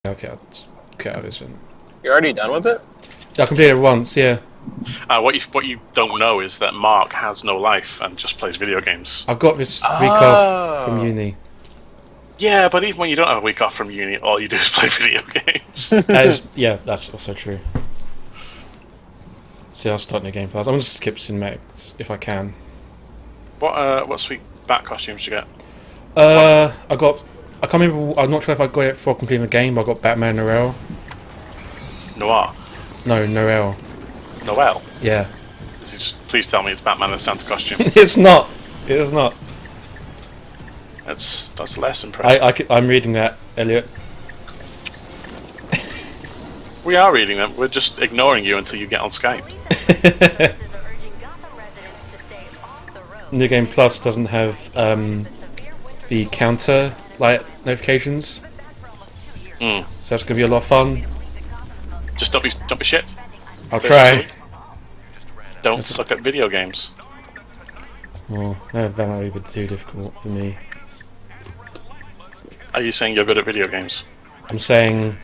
Okay, I'll just cut out this one. You're already done with it? I completed it once, yeah. What you don't know is that Mark has no life and just plays video games. I've got this week off from uni. Yeah, but even when you don't have a week off from uni, all you do is play video games. Yeah, that's also true. See, I'll start new game pass. I'm gonna skip cinematics if I can. What sweet bat costumes did you get? I can't remember. I'm not sure if I got it for completing the game, but I got Batman Noel. Noir. No, Noel. Noel. Yeah. Please tell me it's Batman in a Santa costume. It's not. It is not. That's less impressive. I'm reading that, Elliot. We are reading them. We're just ignoring you until you get on Skype. New Game Plus doesn't have the counter notifications, so it's gonna be a lot of fun. Just don't be shit. I'll try. Don't suck at video games. Well, that might be a bit too difficult for me. Are you saying you're good at video games? I'm saying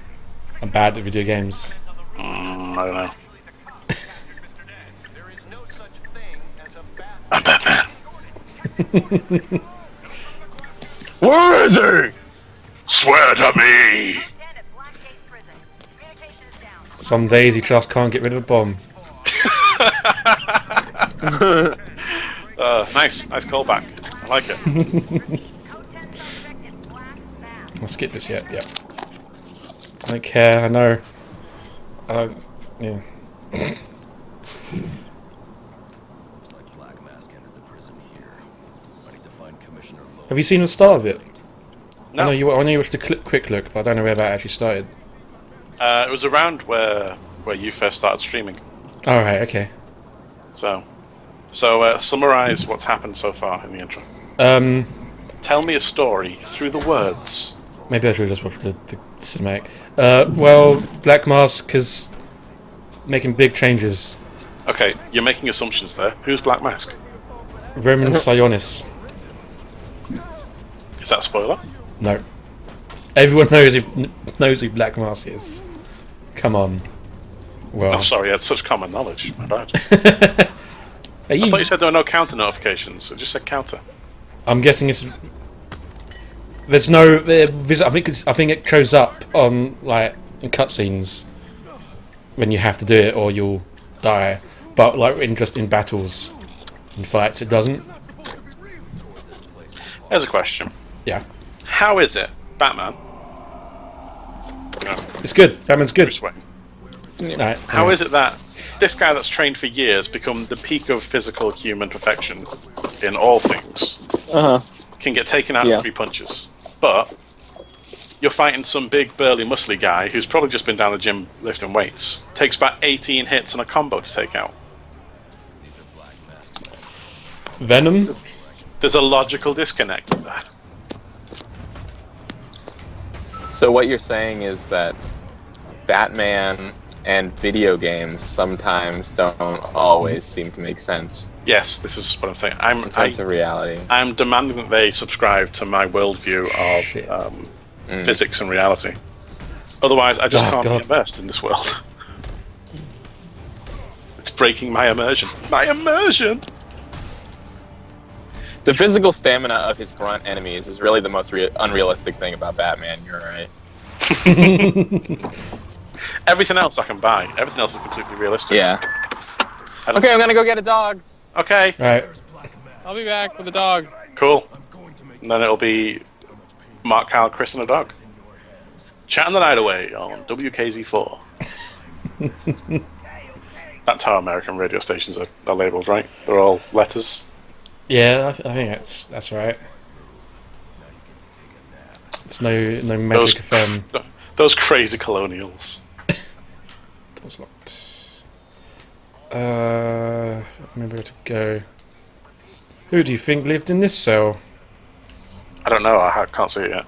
I'm bad at video games. I don't know. I'm Batman. Where is he? Swear to me. Some days you just can't get rid of a bomb. Nice callback. I like it. I'll skip this yet. Yep. I don't care. I know. I don't. Yeah. Have you seen the start of it? No. I know you watched a quick look, but I don't know where that actually started. It was around where you first started streaming. All right. Okay. So summarize what's happened so far in the intro. Tell me a story through the words. Maybe I should just watch the cinematic. Well, Black Mask is making big changes. Okay, you're making assumptions there. Who's Black Mask? Roman Sionis. Is that a spoiler? No. Everyone knows who Black Mask is. Come on. Well. I'm sorry, I had such common knowledge. My bad. I thought you said there were no counter notifications. It just said counter. I'm guessing it's. There's no. I think it shows up on in cutscenes when you have to do it or you'll die. But in battles, in fights, it doesn't. Here's a question. Yeah. How is it, Batman? It's good. Batman's good. Bruce Wayne. Right. How is it that this guy that's trained for years, become the peak of physical human perfection in all things, can get taken out in 3 punches? But you're fighting some big, burly, muscly guy who's probably just been down the gym lifting weights. Takes about 18 hits and a combo to take out. Venom? There's a logical disconnect with that. So what you're saying is that Batman and video games sometimes don't always seem to make sense. Yes, this is what I'm saying. In terms of reality. I'm demanding that they subscribe to my worldview of physics and reality. Otherwise, I just can't be immersed in this world. It's breaking my immersion. My immersion! The physical stamina of his grunt enemies is really the most unrealistic thing about Batman, you're right. Everything else I can buy. Everything else is completely realistic. Yeah. Okay, I'm gonna go get a dog. Okay. Right. I'll be back with a dog. Cool. And then it'll be Mark, Kyle, Chris, and a dog. Chatting the night away on WKZ4. That's how American radio stations are labelled, right? They're all letters. Yeah, I think that's right. It's no Magic FM. Those crazy colonials. Door's locked. Remember where to go. Who do you think lived in this cell? I don't know. I can't see it yet.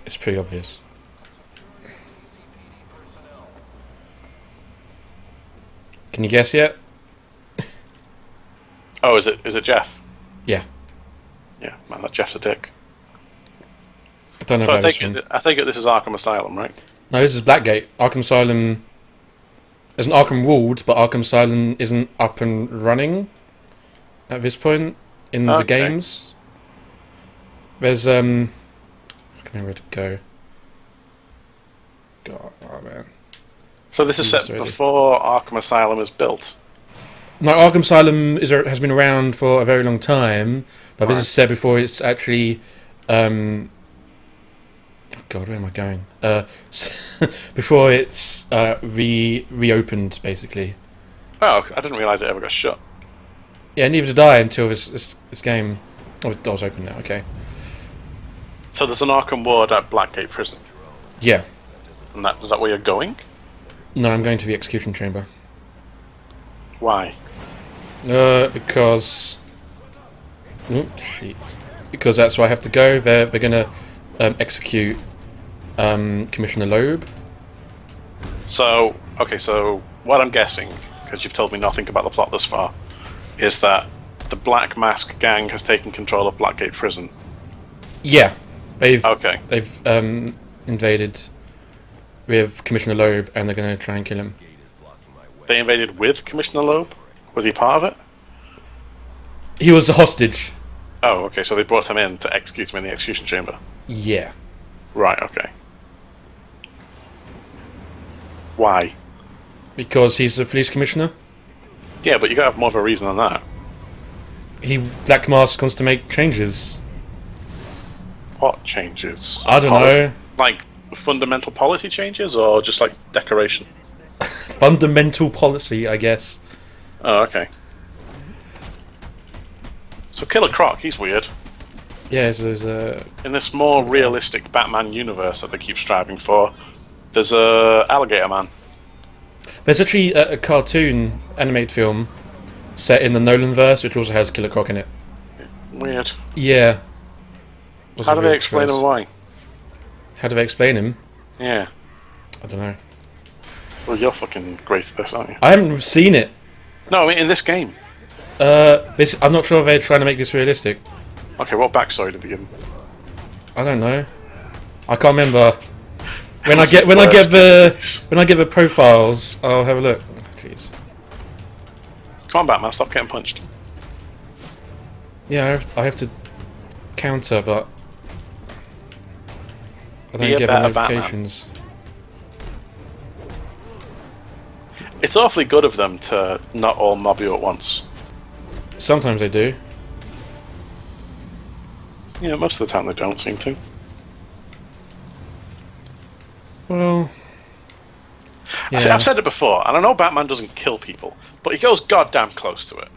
It's pretty obvious. Can you guess yet? Oh, is it Jeff? Yeah. Yeah, man, that Jeff's a dick. don't know So about this one. I take it this is Arkham Asylum, right? No, this is Blackgate. Arkham Asylum. There's an Arkham Ward, but Arkham Asylum isn't up and running at this point in the games. There's I can't remember where to go. God, oh man. So this is set before Arkham Asylum is built. No, Arkham Asylum has been around for a very long time, but this is set before it's actually. Oh God, where am I going? Before it's reopened, basically. Oh, I didn't realise it ever got shut. Yeah, neither did I until this game. Oh, the door's open now. Okay. So there's an Arkham Ward at Blackgate Prison. Yeah. And is that where you're going? No, I'm going to the execution chamber. Why? Because. Oh, shit. Because that's where I have to go. They're gonna execute Commissioner Loeb. So, okay, so what I'm guessing, because you've told me nothing about the plot thus far, is that the Black Mask gang has taken control of Blackgate Prison. Yeah, they've invaded with Commissioner Loeb, and they're going to try and kill him. They invaded with Commissioner Loeb? Was he part of it? He was a hostage. Oh, okay, so they brought him in to execute him in the execution chamber. Yeah. Right, okay. Why? Because he's the police commissioner. Yeah, but you gotta have more of a reason than that. Black Mask wants to make changes. What changes? I don't know. Like fundamental policy changes, or just like decoration? Fundamental policy, I guess. Oh, okay. So Killer Croc, he's weird. Yeah, so there's in this more realistic Batman universe that they keep striving for, there's a Alligator Man. There's actually a cartoon animated film set in the Nolanverse, which also has Killer Croc in it. Weird. Yeah. How do they explain him why? How do they explain him? Yeah. I don't know. Well, you're fucking great at this, aren't you? I haven't seen it. No, I mean in this game. I'm not sure if they're trying to make this realistic. Okay, what backstory did they give him? I don't know. I can't remember. When I get the profiles, I'll have a look. Jeez. Come on, Batman, stop getting punched. Yeah, I have to counter, but I don't get the notifications. Batman. It's awfully good of them to not all mob you at once. Sometimes they do. Yeah, most of the time they don't seem to. Well, yeah. I've said it before, and I know Batman doesn't kill people, but he goes goddamn close to it.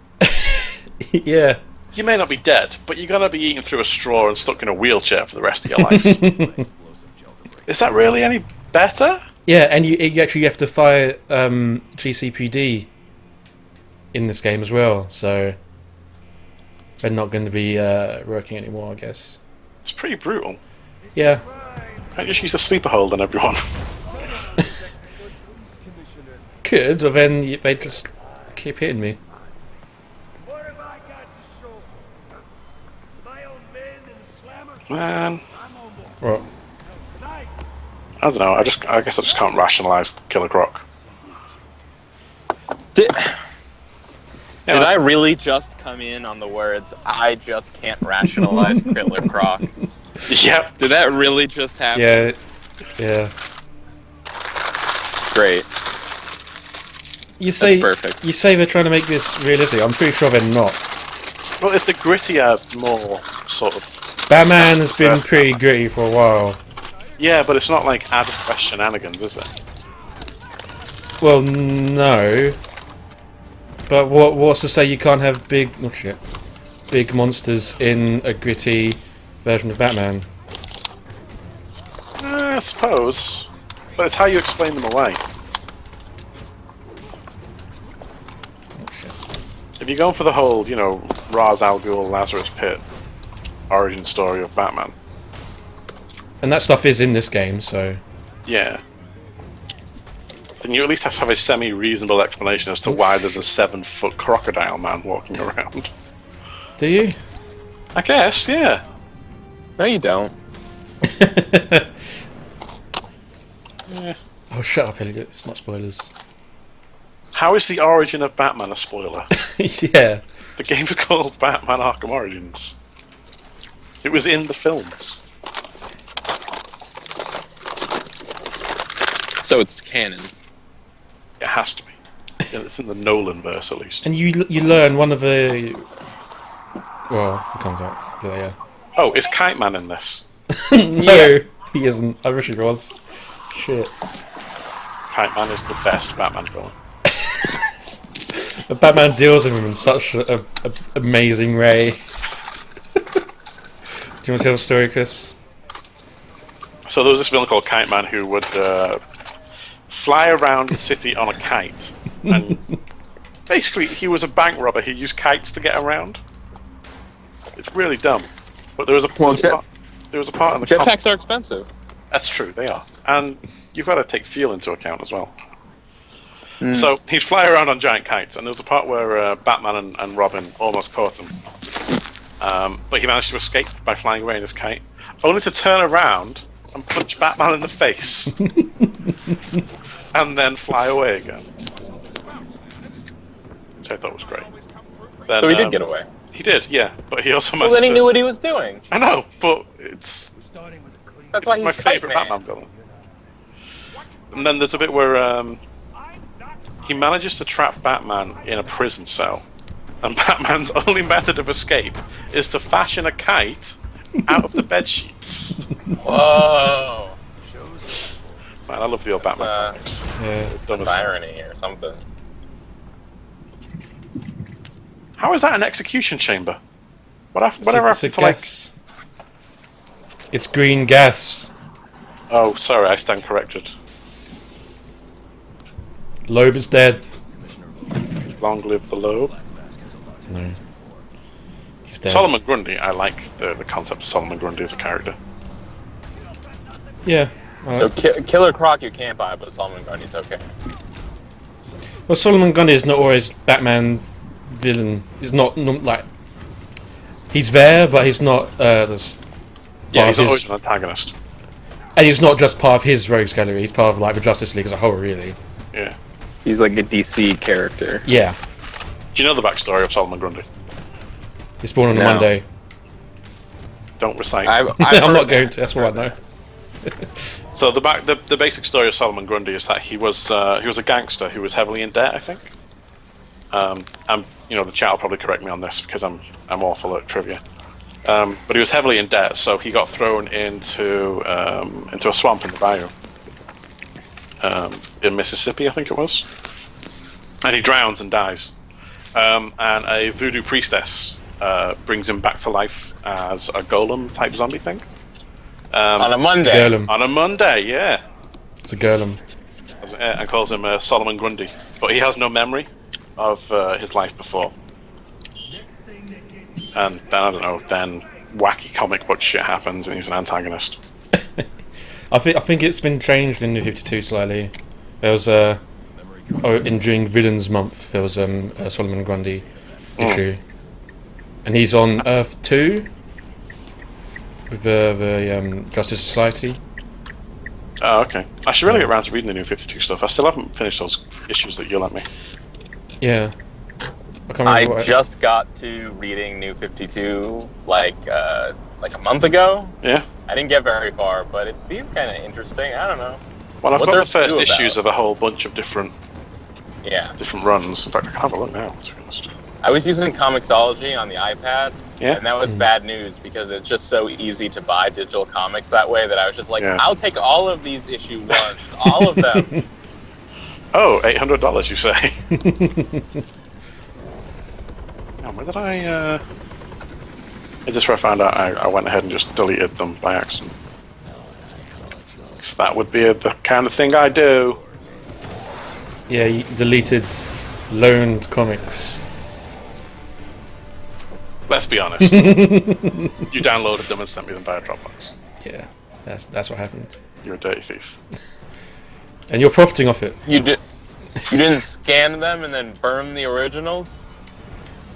Yeah. You may not be dead, but you're gonna be eaten through a straw and stuck in a wheelchair for the rest of your life. Is that really any better? Yeah, and you actually have to fire GCPD in this game as well, so they're not going to be working anymore, I guess. It's pretty brutal. Yeah. I just use a sleeper hold on everyone. Could, or then they just keep hitting me. Man. What? I don't know, I guess I just can't rationalise Killer Croc. Did I really just come in on the words, I just can't rationalize Killer Croc? Yep. Did that really just happen? Yeah. Yeah. Great. You say perfect. You say they're trying to make this realistic. I'm pretty sure they're not. Well, it's a grittier, more sort of... Batman has been pretty gritty for a while. Yeah, but it's not like Adam West shenanigans, is it? Well, no. But what's to say you can't have big monsters in a gritty version of Batman? I suppose. But it's how you explain them away. If you're going for the whole, Ra's al Ghul, Lazarus Pit origin story of Batman. And that stuff is in this game, so... Yeah. Then you at least have to have a semi-reasonable explanation as to why there's a 7-foot crocodile man walking around. Do you? I guess, yeah. No, you don't. Yeah. Oh, shut up, Elliot. It's not spoilers. How is the origin of Batman a spoiler? Yeah. The game is called Batman Arkham Origins. It was in the films. So it's canon. It has to be. Yeah, it's in the Nolan verse, at least. And you learn one of the... Well, it comes out. Yeah. Oh, is Kite Man in this? No, he isn't. I wish he was. Shit. Kite Man is the best Batman villain. But Batman deals with him in such a amazing way. Do you want to tell the story, Chris? So there was this villain called Kite Man who would fly around the city on a kite. And basically, he was a bank robber. He used kites to get around. It's really dumb. But there was a part in the Jetpacks are expensive. That's true, they are. And you've got to take fuel into account as well. So he'd fly around on giant kites, and there was a part where Batman and Robin almost caught him. But he managed to escape by flying away in his kite, only to turn around and punch Batman in the face. And then fly away again. Which I thought was great. Then, So he did get away. He did, yeah. But he also Well, managed then he to... knew what he was doing. I know, but it's That's why he's my favourite Kite Man. Batman villain. And then there's a bit where he manages to trap Batman in a prison cell, and Batman's only method of escape is to fashion a kite out of the bed sheets. Whoa. Man, I love the old Batman comics. Yeah. Dumb as That's hell. irony or something. How is that an execution chamber? Whatever It's a happened to like... gas. It's green gas. Oh, sorry, I stand corrected. Loeb is dead. Long live the Loeb. No. He's dead. Solomon Grundy, I like the concept of Solomon Grundy as a character. Yeah. So Killer Croc you can't buy, but Solomon Grundy's okay. Well, Solomon Grundy is not always Batman's villain. He's not like... He's there, but he's not... Yeah, he's not always an antagonist. And he's not just part of his rogues gallery. He's part of like the Justice League as a whole, really. Yeah. He's like a DC character. Yeah. Do you know the backstory of Solomon Grundy? He's born on a No. Monday. Don't recite. I'm not going to. That's what I know. So the basic story of Solomon Grundy is that he was a gangster who was heavily in debt, I think. And the chat will probably correct me on this because I'm awful at trivia. But he was heavily in debt, so he got thrown into a swamp in the bayou in Mississippi, I think it was. And he drowns and dies. And a voodoo priestess brings him back to life as a golem type zombie thing. on a Monday. Golem. On a Monday, yeah. It's a golem. And calls him Solomon Grundy. But he has no memory of his life before. And then, I don't know, then wacky comic book shit happens and he's an antagonist. I think it's been changed in New 52 slightly. There was during Villains Month there was a Solomon Grundy issue, and he's on Earth 2 with the Justice Society. Oh, okay. I should really get around to reading the New 52 stuff. I still haven't finished those issues that you lent me. Yeah. I can't I remember what just got to reading New 52 like a month ago. Yeah. I didn't get very far, but it seemed kind of interesting. I don't know. Well, I've What got the there's to first do issues about of a whole bunch of different runs. In fact, I can have a look now, to be honest. I was using Comixology on the iPad, Yeah. and that was bad news because it's just so easy to buy digital comics that way that I was just like, Yeah. I'll take all of these issue ones, all of them. Oh, $800, you say? Oh, where did I... Is this where I found out I went ahead and just deleted them by accident? So that would be the kind of thing I do. Yeah, you deleted loaned comics. Let's be honest. You downloaded them and sent me them via Dropbox. Yeah, that's what happened. You're a dirty thief. And you're profiting off it. You didn't scan them and then burn the originals?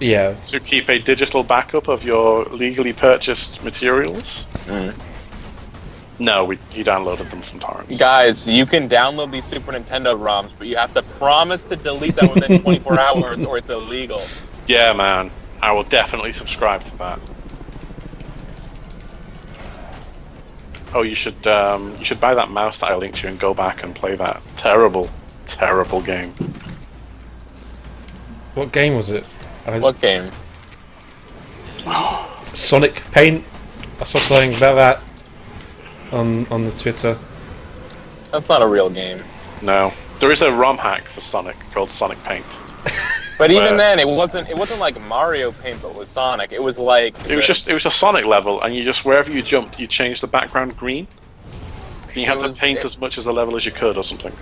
Yeah. To keep a digital backup of your legally purchased materials? No, you downloaded them from torrents. Guys, you can download these Super Nintendo ROMs, but you have to promise to delete them within 24 hours or it's illegal. Yeah, man. I will definitely subscribe to that. Oh, you should buy that mouse that I linked you and go back and play that terrible, terrible game. What game was it? What game? Sonic Paint. I saw something about that on the Twitter. That's not a real game. No, there is a ROM hack for Sonic called Sonic Paint. But even then, it wasn't like Mario Paint, but with Sonic. It was like it was a Sonic level, and you just wherever you jumped, you changed the background green. And you had to paint as much as the level as you could, or something.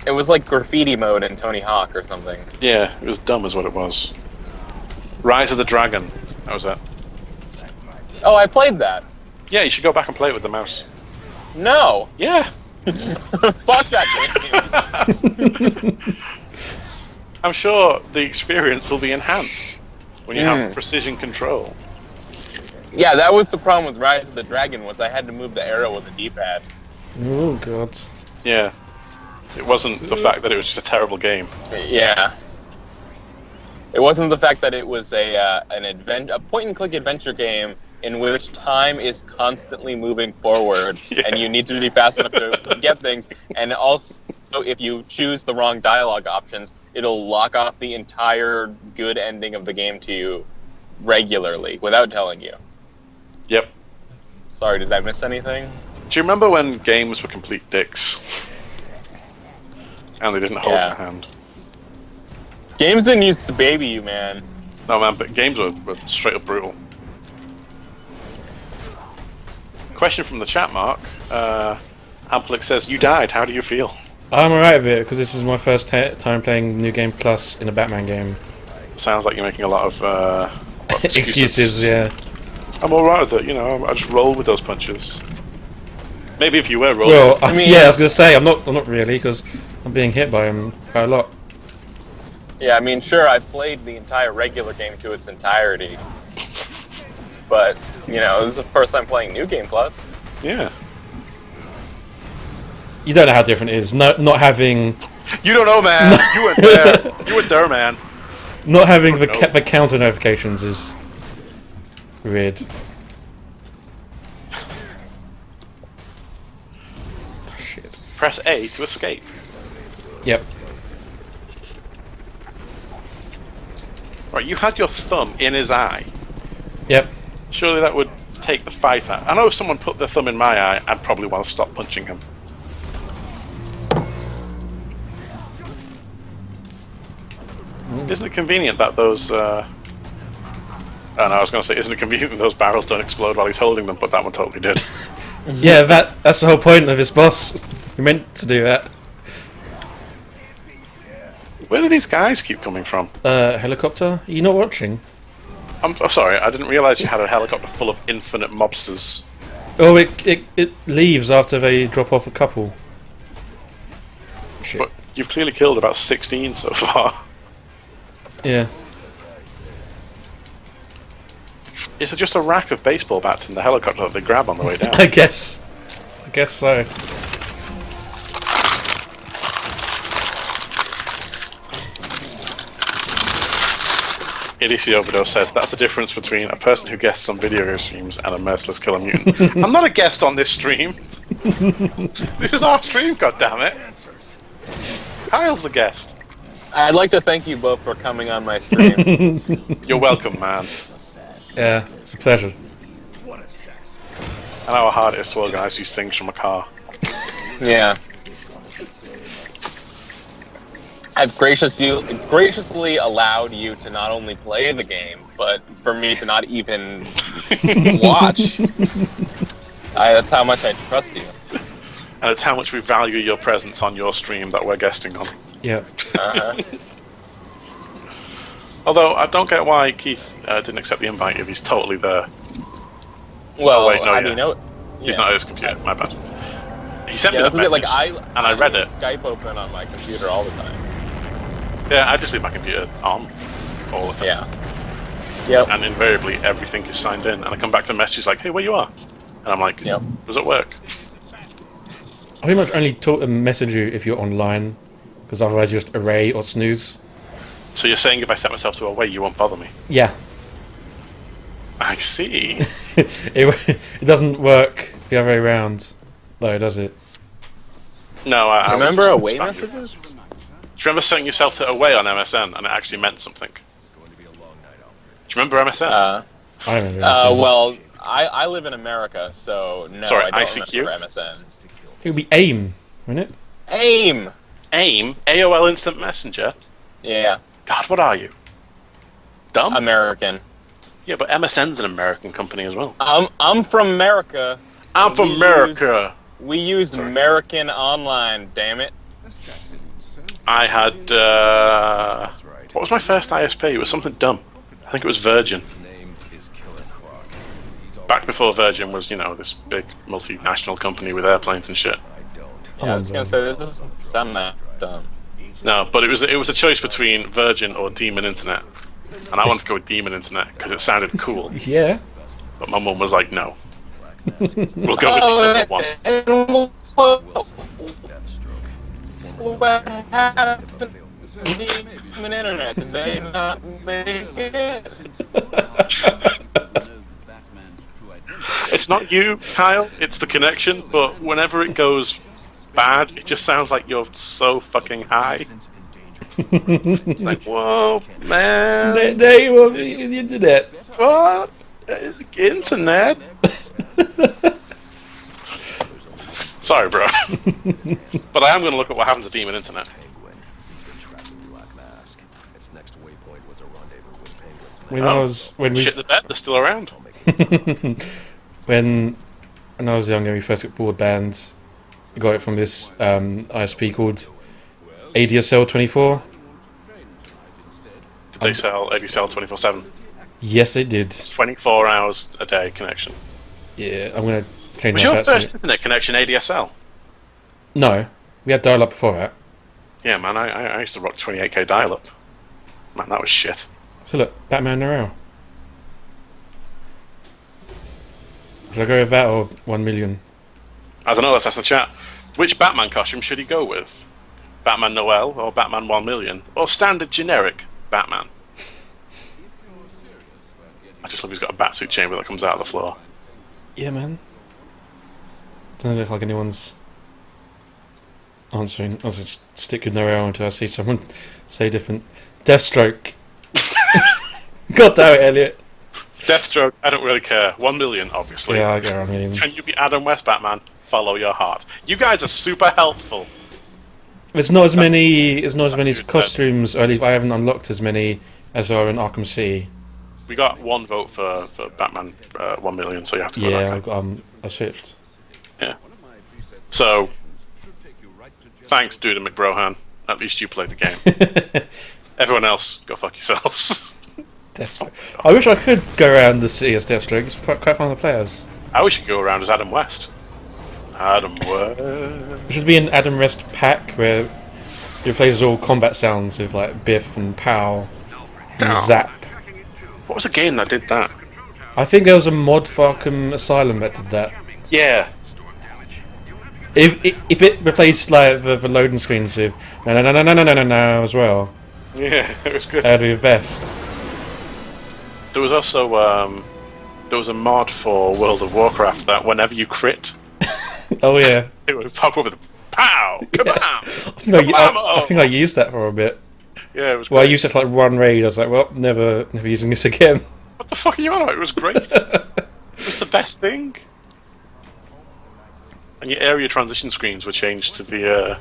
It was like graffiti mode in Tony Hawk or something. Yeah, it was dumb, is what it was. Rise of the Dragon. That was it. Oh, I played that. Yeah, you should go back and play it with the mouse. No. Yeah. Fuck that game. I'm sure the experience will be enhanced when you have precision control. Yeah, that was the problem with Rise of the Dragon, was I had to move the arrow with the D-pad. Oh god. Yeah. It wasn't the fact that it was just a terrible game. Yeah. It wasn't the fact that it was a point-and-click adventure game in which time is constantly moving forward, and you need to be fast enough to get things, and also if you choose the wrong dialogue options, it'll lock off the entire good ending of the game to you regularly without telling you. Yep. Sorry, did I miss anything? Do you remember when games were complete dicks? And they didn't hold your hand? Games didn't use to baby you, man. No, man, but games were straight up brutal. Question from the chat, Mark. Amplic says, you died, how do you feel? I'm alright with it, because this is my first time playing New Game Plus in a Batman game. Sounds like you're making a lot of excuses, yeah. I'm alright with it, you know, I just roll with those punches. Maybe if you were rolling... Well, I mean, yeah, I was going to say, I'm not really, because I'm being hit by him quite a lot. Yeah, I mean, sure, I played the entire regular game to its entirety. But, you know, this is the first time playing New Game Plus. Yeah. You don't know how different it is. Not having... You don't know, man. You weren't there. You weren't there, man. Not having the counter notifications is weird. Oh, shit. Press A to escape. Yep. Right, you had your thumb in his eye. Yep. Surely that would take the fight out. I know if someone put their thumb in my eye, I'd probably want to stop punching him. Isn't it convenient that those... I was going to say, isn't it convenient that those barrels don't explode while he's holding them, but that one totally did. Yeah, that's the whole point of his boss. He meant to do that. Where do these guys keep coming from? Helicopter? Are you not watching? I'm sorry, I didn't realise you had a helicopter full of infinite mobsters. Oh, it leaves after they drop off a couple. Shit. But you've clearly killed about 16 so far. Yeah. Is it just a rack of baseball bats in the helicopter that they grab on the way down? I guess so. Idiocy Overdose says, that's the difference between a person who guests on video game streams and a merciless killer mutant. I'm not a guest on this stream. This is our stream, goddammit. Kyle's the guest. I'd like to thank you both for coming on my stream. You're welcome, man. Yeah, it's a pleasure. I know how hard it is to organise these things from a car. Yeah. I've graciously allowed you to not only play the game, but for me to not even watch. That's how much I trust you. And it's how much we value your presence on your stream that we're guesting on. Yeah. Although, I don't get why Keith didn't accept the invite if he's totally there. Well, wait, no, how do you know? He's not at his computer, my bad. He sent me the message, and I read it. Skype open on my computer all the time. Yeah, I just leave my computer on all the time. Yeah. Yep. And invariably, everything is signed in. And I come back to the message like, hey, where you are? And I'm like, yep. was at work. I pretty much only talk and message you if you're online, because otherwise you just array or snooze. So you're saying if I set myself to away, you won't bother me? Yeah. I see. it doesn't work the other way around, though, does it? No, I remember was away expanding. messages? Do you remember setting yourself to away on MSN and it actually meant something? Do you remember MSN? I don't know. Well, I live in America, so no, Sorry, I don't ICQ? remember MSN. It would be AIM, wouldn't it? AIM! AIM? AOL Instant Messenger? Yeah. God, what are you? Dumb? American. Yeah, but MSN's an American company as well. I'm from America. I'm from America. We used American Online, damn it. I had, what was my first ISP? It was something dumb. I think it was Virgin. Back before Virgin was, you know, this big multinational company with airplanes and shit. Yeah, I was gonna say, this doesn't sound that dumb. No, but it was a choice between Virgin or Demon Internet. And I wanted to go with Demon Internet because it sounded cool. Yeah. But my mum was like, no. We'll go with the other one. What happened to Demon Internet? Did they not make it? It's not you, Kyle, it's the connection, but whenever it goes bad, it just sounds like you're so fucking high. It's like, whoa, man. The name of the internet. What? Internet? Sorry, bro. But I am going to look at what happened to Demon Internet. When Shit the bed, they're still around. when I was younger, we first got broadband. We got it from this ISP called ADSL 24. Did they sell ADSL 24/7? Yes, they did. 24 hours a day connection. Yeah, I'm gonna change Was my your bet first soon. internet connection ADSL? No, we had dial-up before that. Yeah, man, I used to rock 28k dial-up. Man, that was shit. So look, Batman Narelle. Should I go with that or 1 million? I don't know, let's ask the chat. Which Batman costume should he go with? Batman Noel or Batman 1 million? Or standard generic Batman? I just love he's got a batsuit chamber that comes out of the floor. Yeah, man. Doesn't look like anyone's answering. I was going to stick with Narelle until I see someone say different. Deathstroke. God damn it, Elliot. Deathstroke, I don't really care. 1 million, obviously. Yeah, I get 1 million. Can you be Adam West Batman? Follow your heart. You guys are super helpful. There's not as many costumes, or at least I haven't unlocked as many as are in Arkham City. We got one vote for Batman 1 million, so you have to go Yeah, back. I switched. Yeah. So, thanks, Dude and McBrohan. At least you played the game. Everyone else, go fuck yourselves. Deathstroke. I wish I could go around the city as Deathstroke. It's quite fun to play as. I wish you could go around as Adam West. Adam West. It should be an Adam West pack where it plays all combat sounds with like Biff and Pow and Pow. Zap. What was a game that did that? I think there was a mod for Arkham Asylum that did that. Yeah. If it replaced like the loading screens with no as well, Yeah, it was good. that'd be the best. There was also there was a mod for World of Warcraft that whenever you crit, Oh yeah. it would pop up with a pow, kabam, I think I used that for a bit. Yeah, it was. Well, I great. used it to like run raid. I was like, well, never using this again. What the fuck are you on about? It was great. It was the best thing. And your area transition screens were changed to the.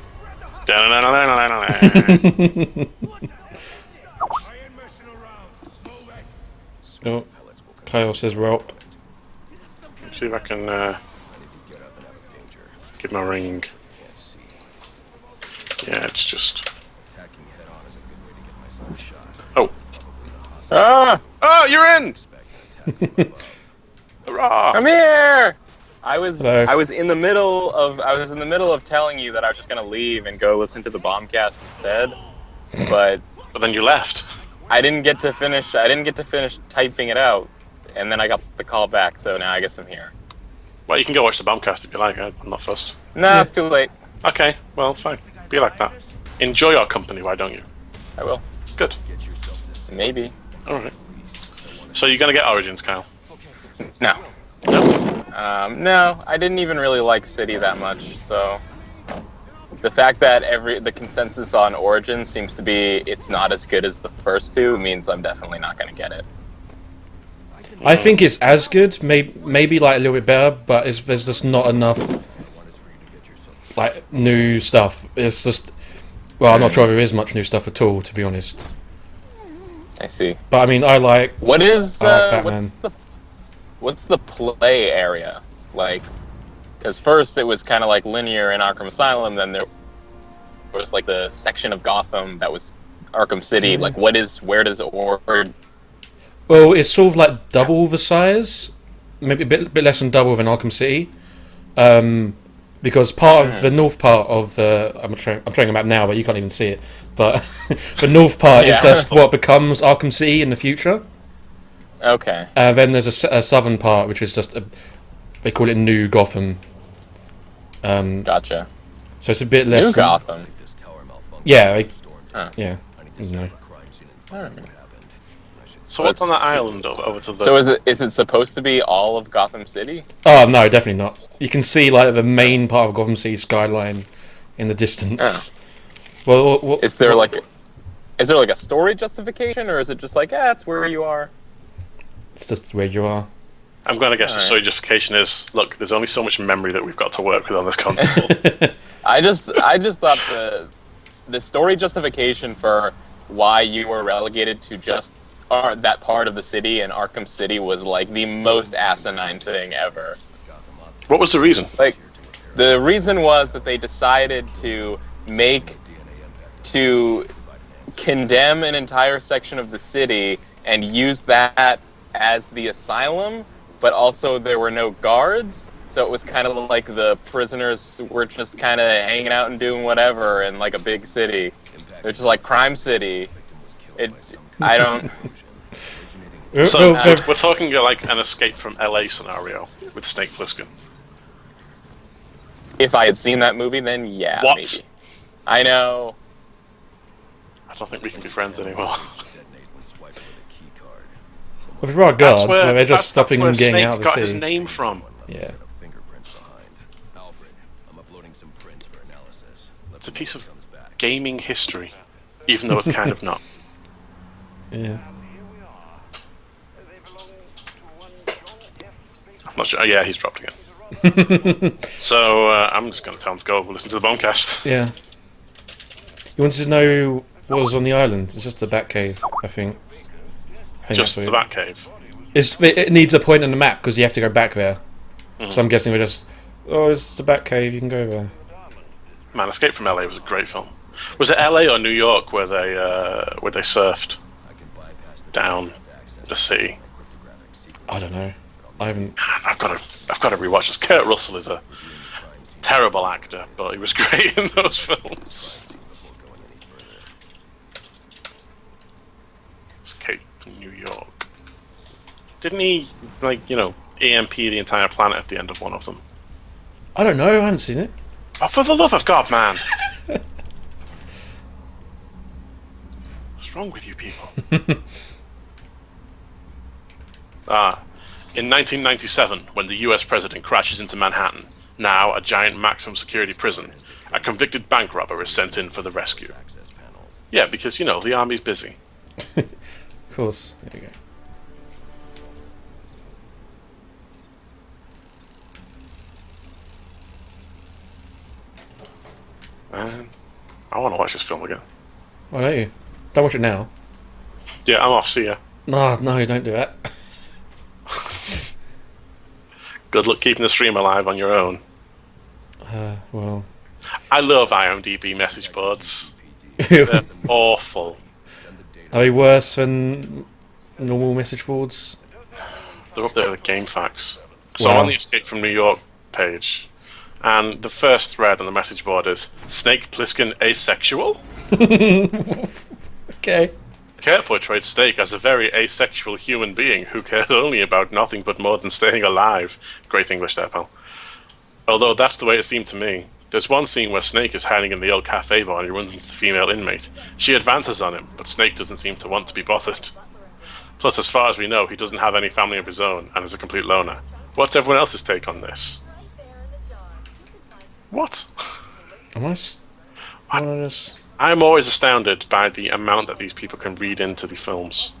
Oh, Kyle says we're up. See if I can get my ring. Yeah, it's just. Oh. Ah! Oh, you're in! Hurrah! Come here! I was Hello. in the middle of telling you that I was just gonna leave and go listen to the Bombcast instead, but then you left. I didn't get to finish typing it out, and then I got the call back. So now I guess I'm here. Well, you can go watch the Bombcast if you like. I'm not fussed. No, it's too late. Okay, well, fine. Be like that. Enjoy our company, why don't you? I will. Good. Maybe. Alright. So you're gonna get Origins, Kyle? No. No? No, I didn't even really like City that much, so... The fact that the consensus on Origins seems to be it's not as good as the first two means I'm definitely not going to get it. I think it's as good, maybe like a little bit better, but there's just not enough like new stuff. It's just, well, I'm not sure if there is much new stuff at all, to be honest. I see. But I mean, I like. What is Batman. what's the play area like? Because first it was kind of like linear in Arkham Asylum, then there was like the section of Gotham that was Arkham City. Like, where does Ord? Well, it's sort of like double the size, maybe a bit less than double than Arkham City, because part of the north part of I'm trying a map now, but you can't even see it. But the north part is just what becomes Arkham City in the future. Okay. Then there's a southern part, which is just they call it New Gotham. Gotcha. So it's a bit less. New Gotham. Yeah. Yeah. No. So what's on that island over to the... So is it supposed to be all of Gotham City? Oh no, definitely not. You can see like the main part of Gotham City skyline in the distance. Well, is there like a story justification, or is it just like, it's where you are? It's just where you are. I'm going to guess the story justification is, look, there's only so much memory that we've got to work with on this console. I just thought the story justification for why you were relegated to just that part of the city in Arkham City was like the most asinine thing ever. What was the reason? Like, the reason was that they decided to condemn an entire section of the city and use that as the asylum, but also there were no guards, so it was kind of like the prisoners were just kind of hanging out and doing whatever in like a big city. They're just like Crime City. I don't... So we're talking like an escape from LA scenario with Snake Plissken. If I had seen that movie, then yeah, what? Maybe. I know. I don't think we can be friends anymore. Well, if there are guards, they're just stopping them getting out of the got city. His name from. Yeah. It's a piece of gaming history, even though it's kind of not. Yeah. I'm not sure. Yeah, he's dropped again. So I'm just going to tell him to go listen to the Bombcast. Yeah. You wanted to know what was on the island? It's just the Batcave, I think. Just the Batcave. It needs a point on the map because you have to go back there. So I'm guessing we're just, it's the Batcave, you can go there. Man, Escape from LA was a great film. Was it LA or New York where they surfed down the sea? I don't know. I haven't. I've got to rewatch this. Kurt Russell is a terrible actor, but he was great in those films. Escape from New York. Didn't he, EMP the entire planet at the end of one of them? I don't know. I haven't seen it. Oh, for the love of God, man! What's wrong with you people? In 1997, when the US president crashes into Manhattan, now a giant maximum security prison, a convicted bank robber is sent in for the rescue. Yeah, because, the army's busy. Of course. There you go. Man, I want to watch this film again. Why don't you? Don't watch it now. Yeah, I'm off, see ya. No, don't do that. Good luck keeping the stream alive on your own. Well... I love IMDb message boards. They're awful. Are they worse than normal message boards? They're up there with game facts. So Wow. I'm on the Escape from New York page, and the first thread on the message board is Snake Plissken asexual? Okay. Kurt portrayed Snake as a very asexual human being who cared only about nothing but more than staying alive. Great English there, pal. Although that's the way it seemed to me. There's one scene where Snake is hiding in the old cafe bar and he runs into the female inmate. She advances on him, but Snake doesn't seem to want to be bothered. Plus, as far as we know, he doesn't have any family of his own and is a complete loner. What's everyone else's take on this? What? I'm always astounded by the amount that these people can read into the films.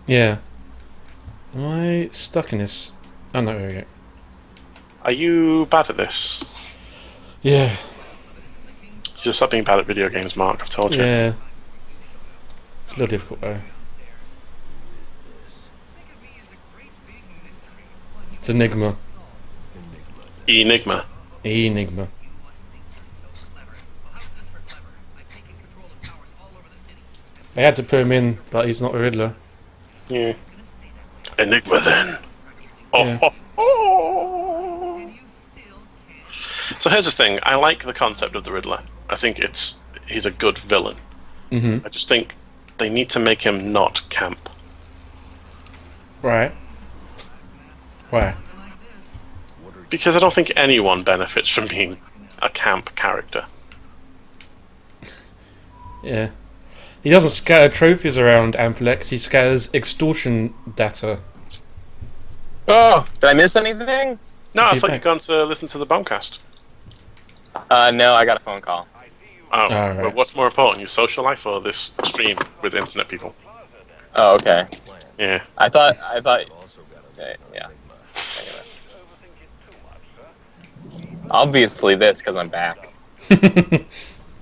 Yeah. Am I stuck in this? Oh no, there we go. Are you bad at this? Yeah. You're stop being bad at video games, Mark, I've told you. Yeah. It's a little difficult though. It's Enigma. Enigma. Enigma. They had to put him in, but he's not a Riddler. Yeah. Enigma then. Oh, Yeah. oh. So here's the thing. I like the concept of the Riddler. I think he's a good villain. Mm-hmm. I just think they need to make him not camp. Right. Why? Because I don't think anyone benefits from being a camp character. Yeah. He doesn't scatter trophies around Amplex, he scatters extortion data. Oh, did I miss anything? No, I Feedback. thought you'd gone to listen to the Bombcast. No, I got a phone call. Oh, right. well, what's more important, your social life or this stream with internet people? Oh, okay. Yeah. I thought. Okay, yeah. Obviously, this because I'm back.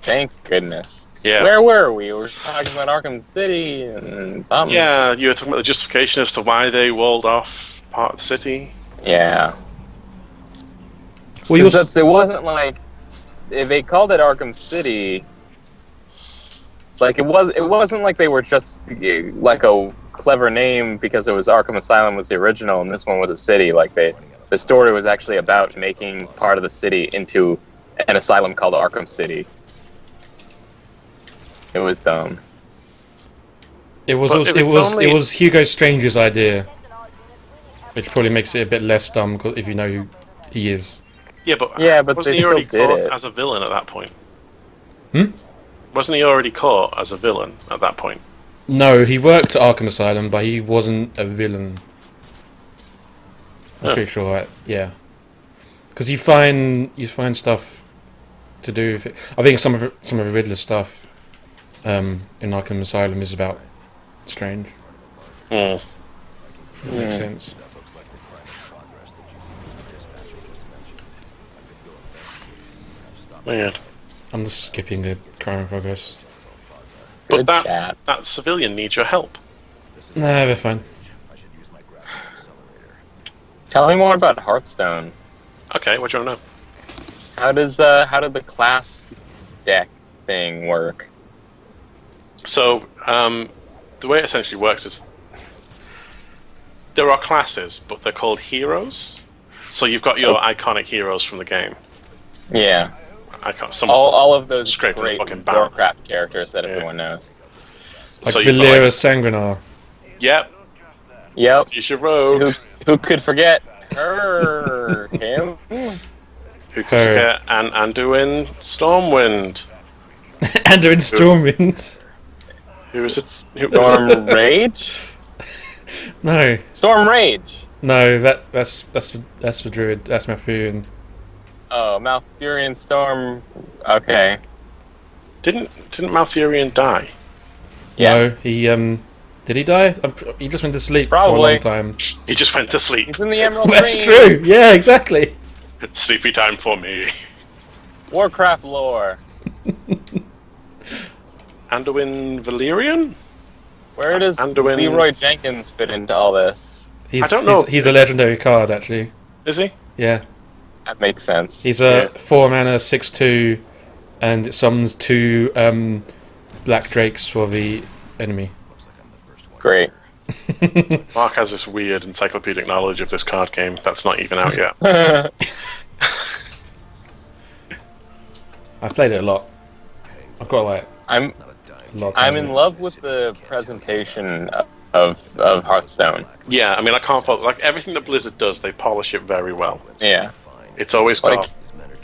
Thank goodness. Yeah. Where were we? We were talking about Arkham City and something. Yeah, you were talking about the justification as to why they walled off part of the city. Yeah. Well, Because it wasn't like if they called it Arkham City. Like it wasn't like they were just like a clever name because it was Arkham Asylum was the original and this one was a city. Like the story was actually about making part of the city into an asylum called Arkham City. It was dumb. It was Hugo Strange's idea, which probably makes it a bit less dumb if you know who he is. Yeah, but but wasn't they he already still did caught it. as a villain at that point? Hmm? Wasn't he already caught as a villain at that point? No, he worked at Arkham Asylum, but he wasn't a villain. I'm Oh. pretty sure, right? Yeah. Because you find stuff to do with it. I think some of the Riddler stuff in Arkham Asylum is about Strange. Mm. Makes sense. Weird. I'm just skipping the crime in progress. Good But chat. that civilian needs your help. Nah, they're fine. Tell me more about Hearthstone. Okay, what do you want to know? How did the class deck thing work? So, the way it essentially works is there are classes, but they're called heroes. So you've got your iconic heroes from the game. Yeah. All of those Scraping the great fucking barrel. Warcraft characters that Yeah. everyone knows. Like So you've got, Valera like- Sangrenar. Yep. Yep. He's your rogue. Who could forget her? Him? Who could Her. forget Anduin Stormwind? Anduin Stormwind. Who was it? Storm Rage? No, Storm Rage! no, that's for Druid. That's Malfurion. Oh, Malfurion Storm. Okay. Didn't Malfurion die? Yeah. No, he did he die? He just went to sleep for a Probably. long time. He just went to sleep. He's in the Emerald That's Dream. true. Yeah, exactly. Sleepy time for me. Warcraft lore. Anduin Valerian? Where does Anduin- Leroy Jenkins fit into all this? He's, I don't know. He's a legendary card, actually. Is he? Yeah, That makes sense. he's a Yeah. 4-mana 6/2, and it summons 2 black drakes for the enemy. Great. Mark has this weird encyclopedic knowledge of this card game that's not even out yet. I've played it a lot. I've got like I'm a lot. Of I'm times in with it. love with the presentation of Hearthstone. Yeah, I mean, I can't follow. Like, everything that Blizzard does, they polish it very well. Yeah. It's always got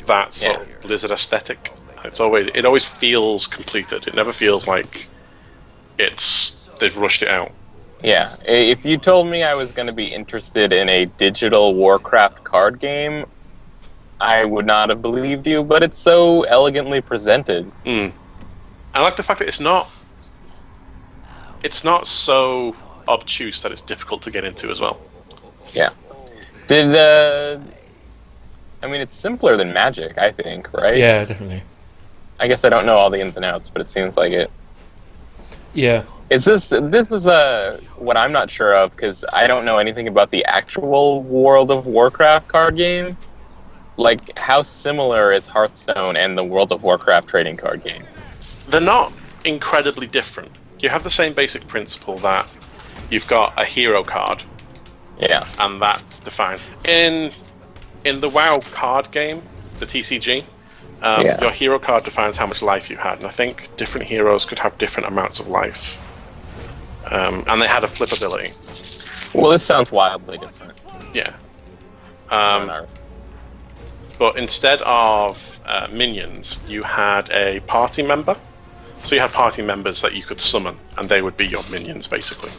that sort of Blizzard aesthetic. It always feels completed. It never feels like they've rushed it out. Yeah, if you told me I was going to be interested in a digital Warcraft card game, I would not have believed you, but it's so elegantly presented. I like the fact that it's not so obtuse that it's difficult to get into as well. Yeah. I mean, it's simpler than Magic, I think, right? Yeah, definitely. I guess I don't know all the ins and outs, but it seems like it. Yeah. This is what I'm not sure of, because I don't know anything about the actual World of Warcraft card game. Like, how similar is Hearthstone and the World of Warcraft trading card game? They're not incredibly different. You have the same basic principle that you've got a hero card. Yeah. And that defines... In the WoW card game, the TCG, your hero card defines how much life you had. And I think different heroes could have different amounts of life. And they had a flip ability. Well, this sounds wildly different. Yeah. But instead of minions, you had a party member. So you had party members that you could summon, and they would be your minions, basically.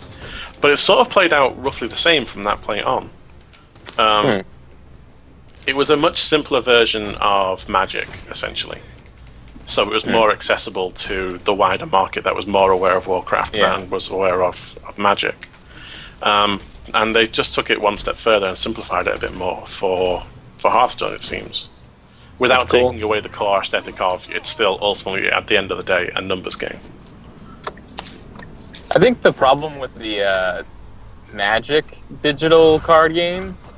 But it sort of played out roughly the same from that point on. It was a much simpler version of Magic, essentially. So it was more accessible to the wider market that was more aware of Warcraft than was aware of Magic. And they just took it one step further and simplified it a bit more for Hearthstone, it seems. Without taking away the core aesthetic of it's still ultimately, at the end of the day, a numbers game. I think the problem with the Magic digital card games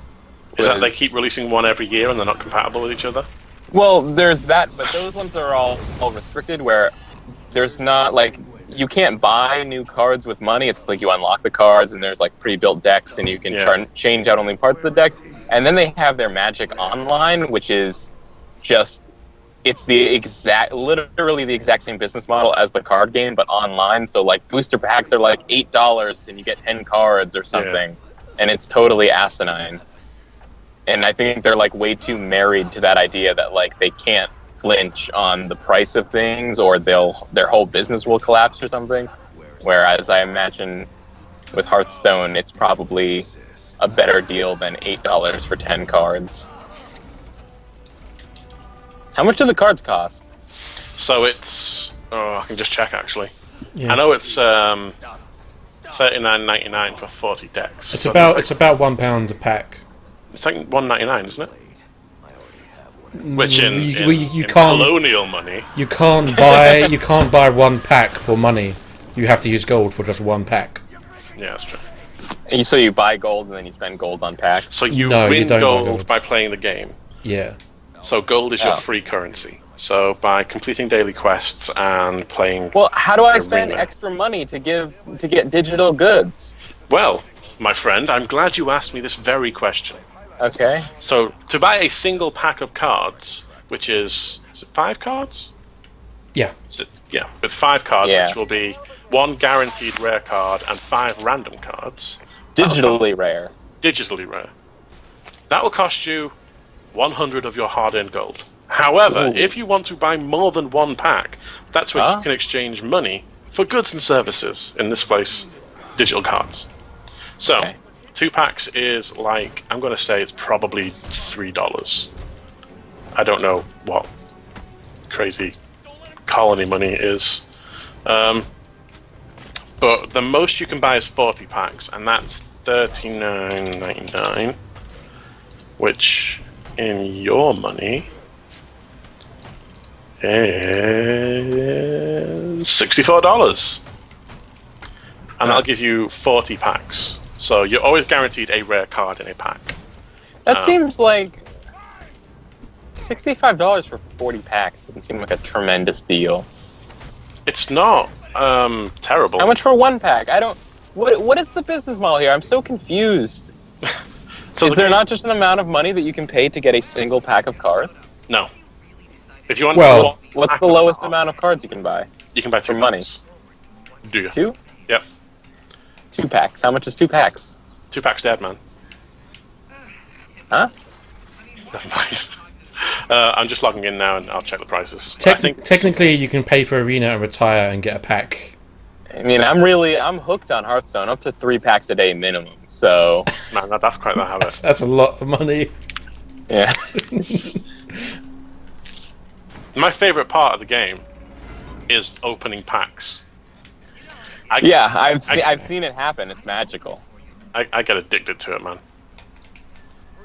is that they keep releasing one every year and they're not compatible with each other? Well, there's that, but those ones are all restricted, where there's not, like, you can't buy new cards with money. It's like you unlock the cards and there's like pre-built decks and you can change out only parts of the deck. And then they have their Magic Online, which is just, it's literally the exact same business model as the card game, but online. So like booster packs are like $8 and you get 10 cards or something. And it's totally asinine. And I think they're like way too married to that idea that like they can't flinch on the price of things or their whole business will collapse or something. Whereas I imagine with Hearthstone, it's probably a better deal than $8 for 10 cards. How much do the cards cost? So it's... Oh, I can just check, actually. Yeah. I know it's $39.99 for 40 decks. It's about £1 a pack. It's like $1.99, isn't it? Which in can't, colonial money, you can't buy one pack for money. You have to use gold for just one pack. Yeah, that's true. And so you buy gold and then you spend gold on packs? So you win gold by playing the game. Yeah. So gold is your free currency. So by completing daily quests and playing... Well, how do I spend extra money to get digital goods? Well, my friend, I'm glad you asked me this very question. Okay. So to buy a single pack of cards, which is it 5 cards? Yeah. With 5 cards, which will be 1 guaranteed rare card and 5 random cards. Digitally rare. Digitally rare. That will cost you 100 of your hard-earned gold. However, if you want to buy more than 1 pack, that's where you can exchange money for goods and services. In this place, digital cards. So, 2 packs is like, I'm going to say it's probably $3. I don't know what crazy colony money is. But the most you can buy is 40 packs, and that's $39.99, which in your money is $64. And that'll give you 40 packs. So you're always guaranteed a rare card in a pack. That seems like $65 for 40 packs doesn't seem like a tremendous deal. It's not terrible. How much for 1 pack? I don't... What is the business model here? I'm so confused. Is there not just an amount of money that you can pay to get a single pack of cards? No. If you want what's the lowest amount of cards you can buy? You can buy 2 money. Do you? 2? Yep. 2 packs. How much is 2 packs? 2 packs dead, man. Huh? Never mind. I'm just logging in now, and I'll check the prices. Technically, you can pay for Arena and retire and get a pack. I mean, I'm hooked on Hearthstone, up to 3 packs a day minimum. So, man, that's quite the habit. That's a lot of money. Yeah. My favorite part of the game is opening packs. I've seen it happen. It's magical. I get addicted to it, man.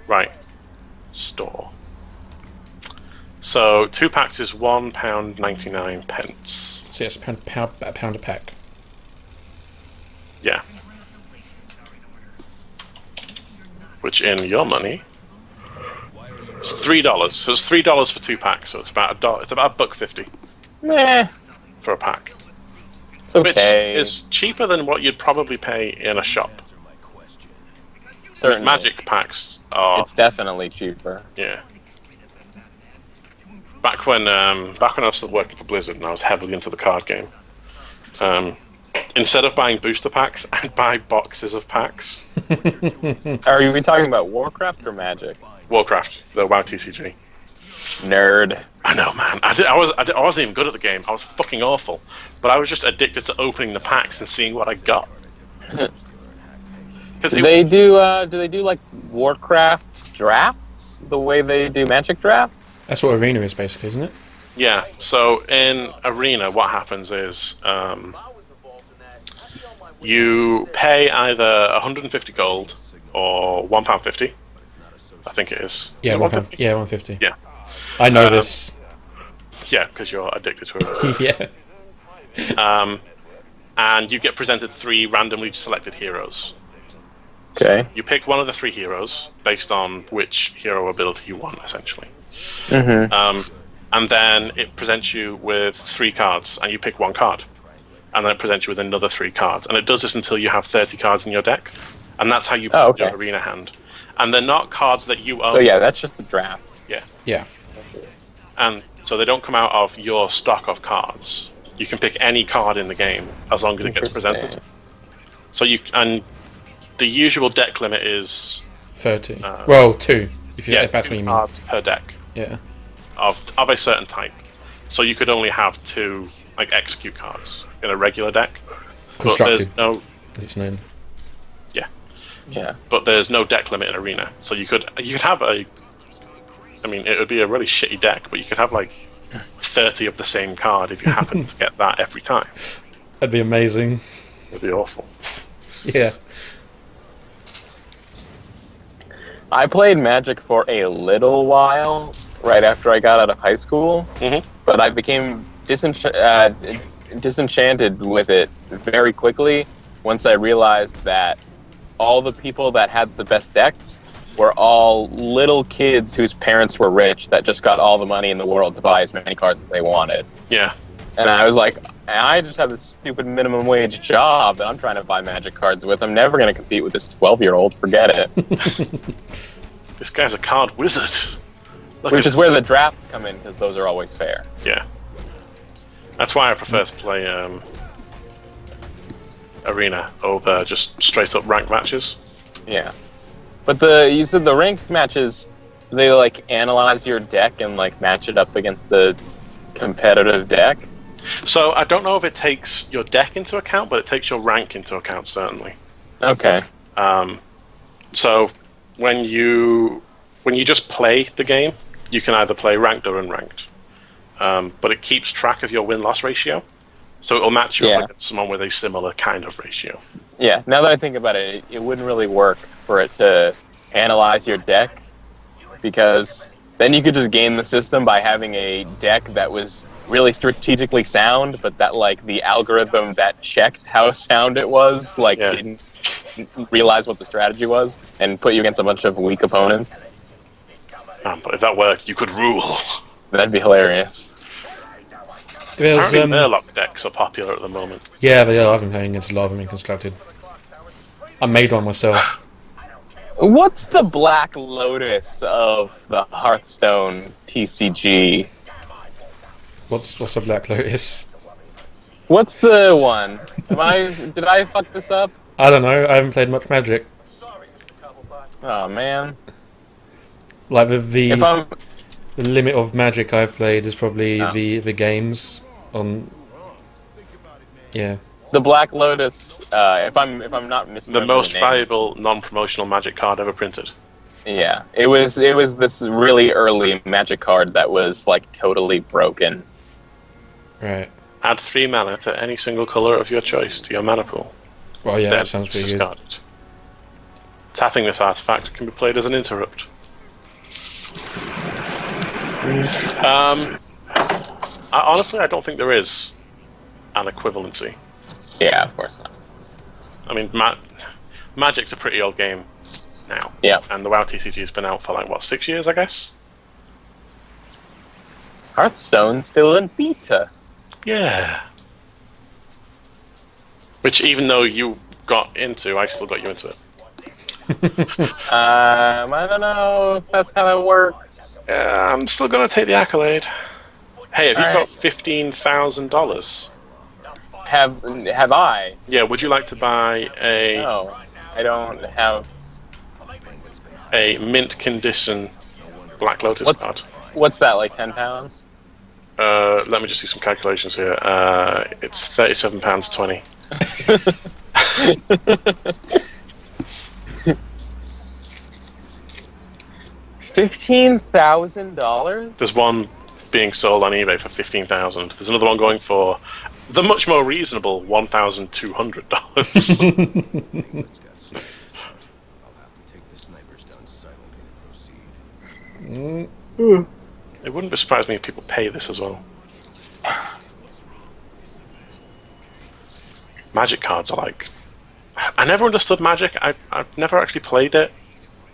Right. Store. So 2 packs is £1.99. So yes, a pound a pack. Yeah. Which in your money, it's $3. So it's $3 for 2 packs. So it's about $1. It's about $1.50. Meh. For a pack. It's okay. Which is cheaper than what you'd probably pay in a shop. Certainly. Magic packs are. It's definitely cheaper. Yeah. Back when I was still working for Blizzard and I was heavily into the card game, instead of buying booster packs, I'd buy boxes of packs. Are you talking about Warcraft or Magic? Warcraft, the WoW TCG. Nerd. I know, man. I wasn't even good at the game. I was fucking awful. But I was just addicted to opening the packs and seeing what I got. Do they do like Warcraft drafts the way they do Magic drafts? That's what Arena is, basically, isn't it? Yeah. So in Arena, what happens is you pay either 150 gold or £1.50. I think it is. Yeah, £1.50. Yeah. I know this. Yeah, because you're addicted to it. Yeah. And you get presented 3 randomly selected heroes. Okay. So you pick one of the 3 heroes based on which hero ability you want, essentially. Mm-hmm. And then it presents you with 3 cards, and you pick 1 card. And then it presents you with another 3 cards. And it does this until you have 30 cards in your deck. And that's how you build your Arena hand. And they're not cards that you own. So yeah, that's just a draft. Yeah. Yeah. And so they don't come out of your stock of cards. You can pick any card in the game as long as it gets presented. So the usual deck limit is 30. Well, 2. If that's what you mean. Cards per deck. Yeah. Of a certain type. So you could only have 2 like execute cards in a regular deck. Constructed. But there's no. As it's known. Yeah. Yeah. But there's no deck limit in Arena. So you could have it would be a really shitty deck, but you could have like 30 of the same card if you happen to get that every time. That'd be amazing. It'd be awful. Yeah. I played Magic for a little while right after I got out of high school, but I became disenchanted with it very quickly once I realized that all the people that had the best decks were all little kids whose parents were rich that just got all the money in the world to buy as many cards as they wanted. Yeah. And I was like, I just have this stupid minimum wage job that I'm trying to buy Magic cards with. I'm never going to compete with this 12-year-old. Forget it. This guy's a card wizard. Which is where the drafts come in, because those are always fair. Yeah. That's why I prefer to play Arena over just straight-up ranked matches. Yeah. But you said the ranked matches, they like analyze your deck and like match it up against the competitive deck? So I don't know if it takes your deck into account, but it takes your rank into account, certainly. Okay. So when you just play the game, you can either play ranked or unranked. But it keeps track of your win-loss ratio. So it'll match you up against someone with a similar kind of ratio. Yeah, now that I think about it, it wouldn't really work for it to analyze your deck, because then you could just game the system by having a deck that was really strategically sound, but that like the algorithm that checked how sound it was didn't realize what the strategy was and put you against a bunch of weak opponents. But if that worked, you could rule. That'd be hilarious. Apparently Murloc decks are popular at the moment. Yeah, they are. I've been playing against a lot of them in Constructed. I made one myself. What's the Black Lotus of the Hearthstone TCG? What's a Black Lotus? What's the one? Did I fuck this up? I don't know. I haven't played much Magic. Oh man. Like the If I'm the limit of Magic I've played is probably the games on. Yeah. the Black Lotus, if I'm not misremembering The most names, valuable non-promotional Magic card ever printed. Yeah, it was this really early Magic card that was like totally broken. Right. Add 3 mana to any single color of your choice to your mana pool. Well, yeah, Then that sounds it's pretty good. discarded. Tapping this artifact can be played as an interrupt. Honestly, I don't think there is an equivalency. Yeah, of course not. I mean, Magic's a pretty old game now. Yeah. And the WoW TCG's been out for like, what, 6 years, I guess? Hearthstone's still in beta. Yeah. Which, even though you got into, I still got you into it. I don't know if that's how that works. Yeah, I'm still gonna take the accolade. Hey, have you All got $15,000? Have I? Yeah, would you like to buy No, I don't have. a mint condition Black Lotus card? What's that, like £10? Let me just do some calculations here. It's £37.20. $15,000? There's one being sold on eBay for $15,000. There's another one going for the much more reasonable $1,200. It wouldn't surprise me if people pay this as well. Magic cards are like... I never understood Magic. I've never actually played it.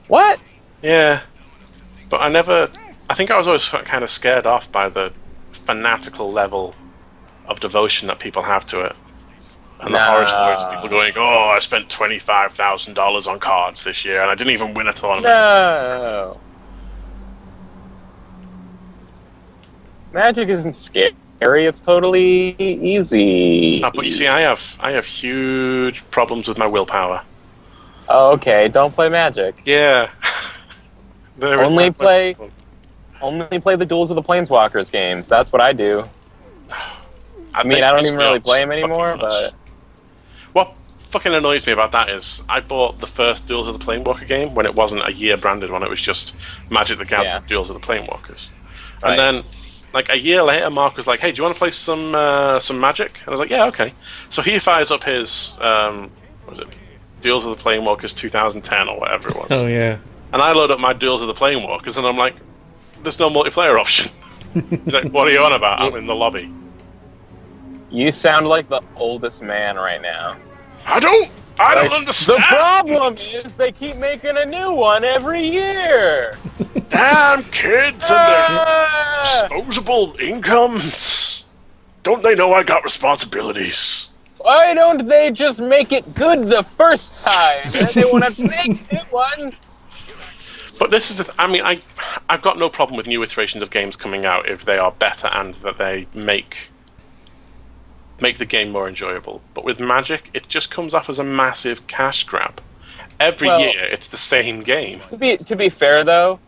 What? Yeah. But I think I was always kind of scared off by the fanatical level of devotion that people have to it. And the horror stories of people going, oh, I spent $25,000 on cards this year and I didn't even win a tournament. No. Magic isn't scary. It's totally easy. But you see, I have huge problems with my willpower. Oh, okay. Don't play Magic. Yeah. Only play the Duels of the Planeswalkers games. That's what I do. I mean, I don't even really play them anymore, but... What fucking annoys me about that is I bought the first Duels of the Planewalker game when it wasn't a year branded one. It was just Magic the Gathering Duels of the Planewalkers. And then, like, a year later, Mark was like, hey, do you want to play some Magic? And I was like, yeah, okay. So he fires up his, what was it? Duels of the Planewalkers 2010 or whatever it was. Oh, yeah. And I load up my Duels of the Planewalkers and I'm like, there's no multiplayer option. He's like, what are you on about? I'm in the lobby. You sound like the oldest man right now. I don't understand. The problem is they keep making a new one every year. Damn kids and their disposable incomes. Don't they know I got responsibilities? Why don't they just make it good the first time? And then they won't have to make new ones. But this is I've got no problem with new iterations of games coming out if they are better and that they make the game more enjoyable. But with Magic, it just comes off as a massive cash grab. Every year, it's the same game. To be fair, though,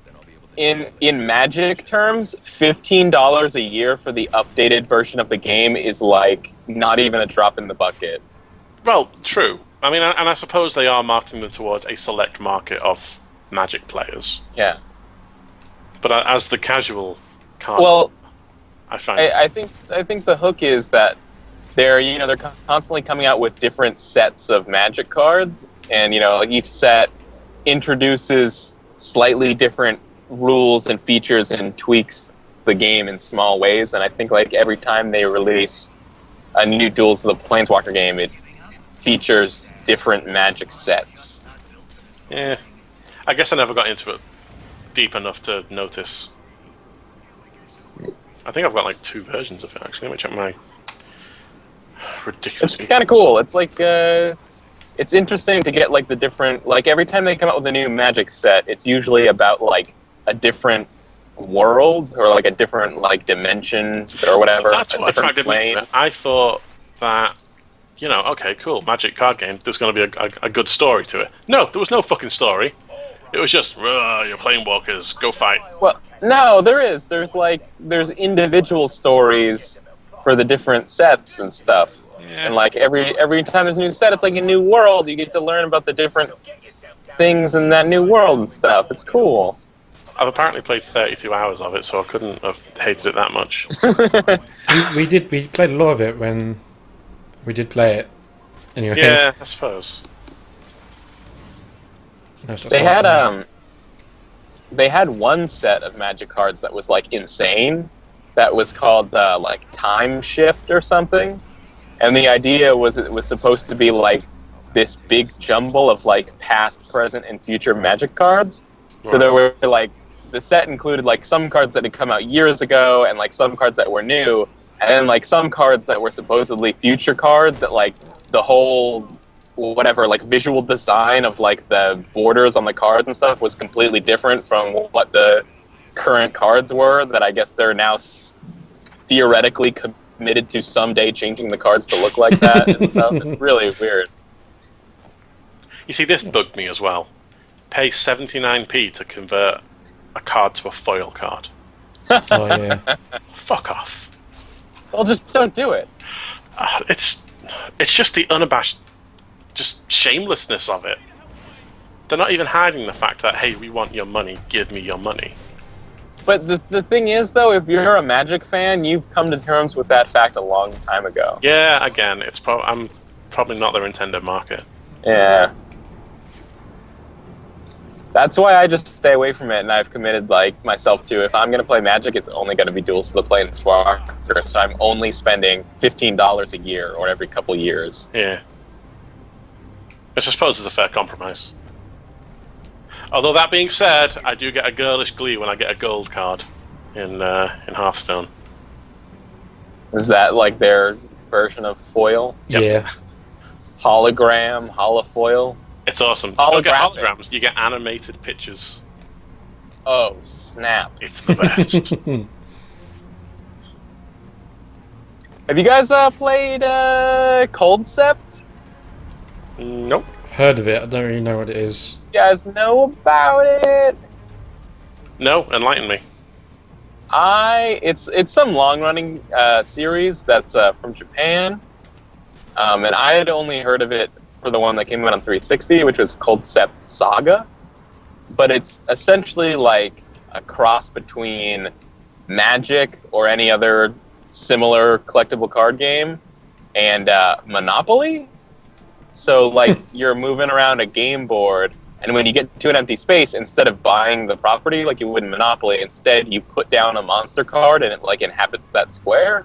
in Magic terms, $15 a year for the updated version of the game is like not even a drop in the bucket. Well, true. I mean, and I suppose they are marketing them towards a select market of Magic players. Yeah. But as the casual card, I find I think the hook is that they're constantly coming out with different sets of Magic cards, and each set introduces slightly different rules and features and tweaks the game in small ways. And I think like every time they release a new Duels of the Planeswalker game, it features different Magic sets. Yeah, I guess I never got into it deep enough to notice. I think I've got like 2 versions of it actually. Let me check my ridiculous. It's kind of cool. It's like it's interesting to get like the different, like every time they come out with a new Magic set, it's usually about like a different world or like a different like dimension or whatever. So that's what attracted me to it. I thought that, okay, cool, Magic card game, there's going to be a good story to it. No, there was no fucking story. It was just, you're playing walkers, go fight. Well, no, there is. There's individual stories for the different sets and stuff. Yeah. And like every time there's a new set, it's like a new world. You get to learn about the different things in that new world and stuff. It's cool. I've apparently played 32 hours of it, so I couldn't have hated it that much. we played a lot of it when we did play it. Anyway. Yeah, I suppose. They had one set of Magic cards that was like insane. That was called like Time Shift or something. And the idea was it was supposed to be like this big jumble of like past, present, and future Magic cards. Right. So there were like the set included like some cards that had come out years ago and like some cards that were new, and then like some cards that were supposedly future cards that like the whole whatever like visual design of like the borders on the cards and stuff was completely different from what the current cards were, that I guess they're now theoretically committed to someday changing the cards to look like that and stuff. It's really weird. You see, this bugged me as well. Pay 79p to convert a card to a foil card. Oh yeah. Fuck off. Well, just don't do it. It's just the unabashed, just shamelessness of it. They're not even hiding the fact that, hey, we want your money, give me your money. But the thing is, though, if you're a Magic fan, you've come to terms with that fact a long time ago. Yeah, again, I'm probably not their intended market. Yeah. That's why I just stay away from it, and I've committed like myself to, if I'm going to play Magic, it's only going to be Duels of the Planeswalker, so I'm only spending $15 a year or every couple years. Yeah. Which I suppose is a fair compromise. Although that being said, I do get a girlish glee when I get a gold card in Hearthstone. Is that like their version of foil? Yep. Yeah. Hologram, holofoil? It's awesome. You don't get Holographic. holograms, you get animated pictures. Oh, snap. It's the best. Have you guys played Coldcept? Nope. Heard of it. I don't really know what it is. You guys know about it? No, enlighten me. It's some long-running series that's from Japan, and I had only heard of it for the one that came out on 360, which was Coldcept Saga. But it's essentially like a cross between Magic or any other similar collectible card game and Monopoly. So like you're moving around a game board, and when you get to an empty space, instead of buying the property like you would in Monopoly, instead you put down a monster card and it like inhabits that square.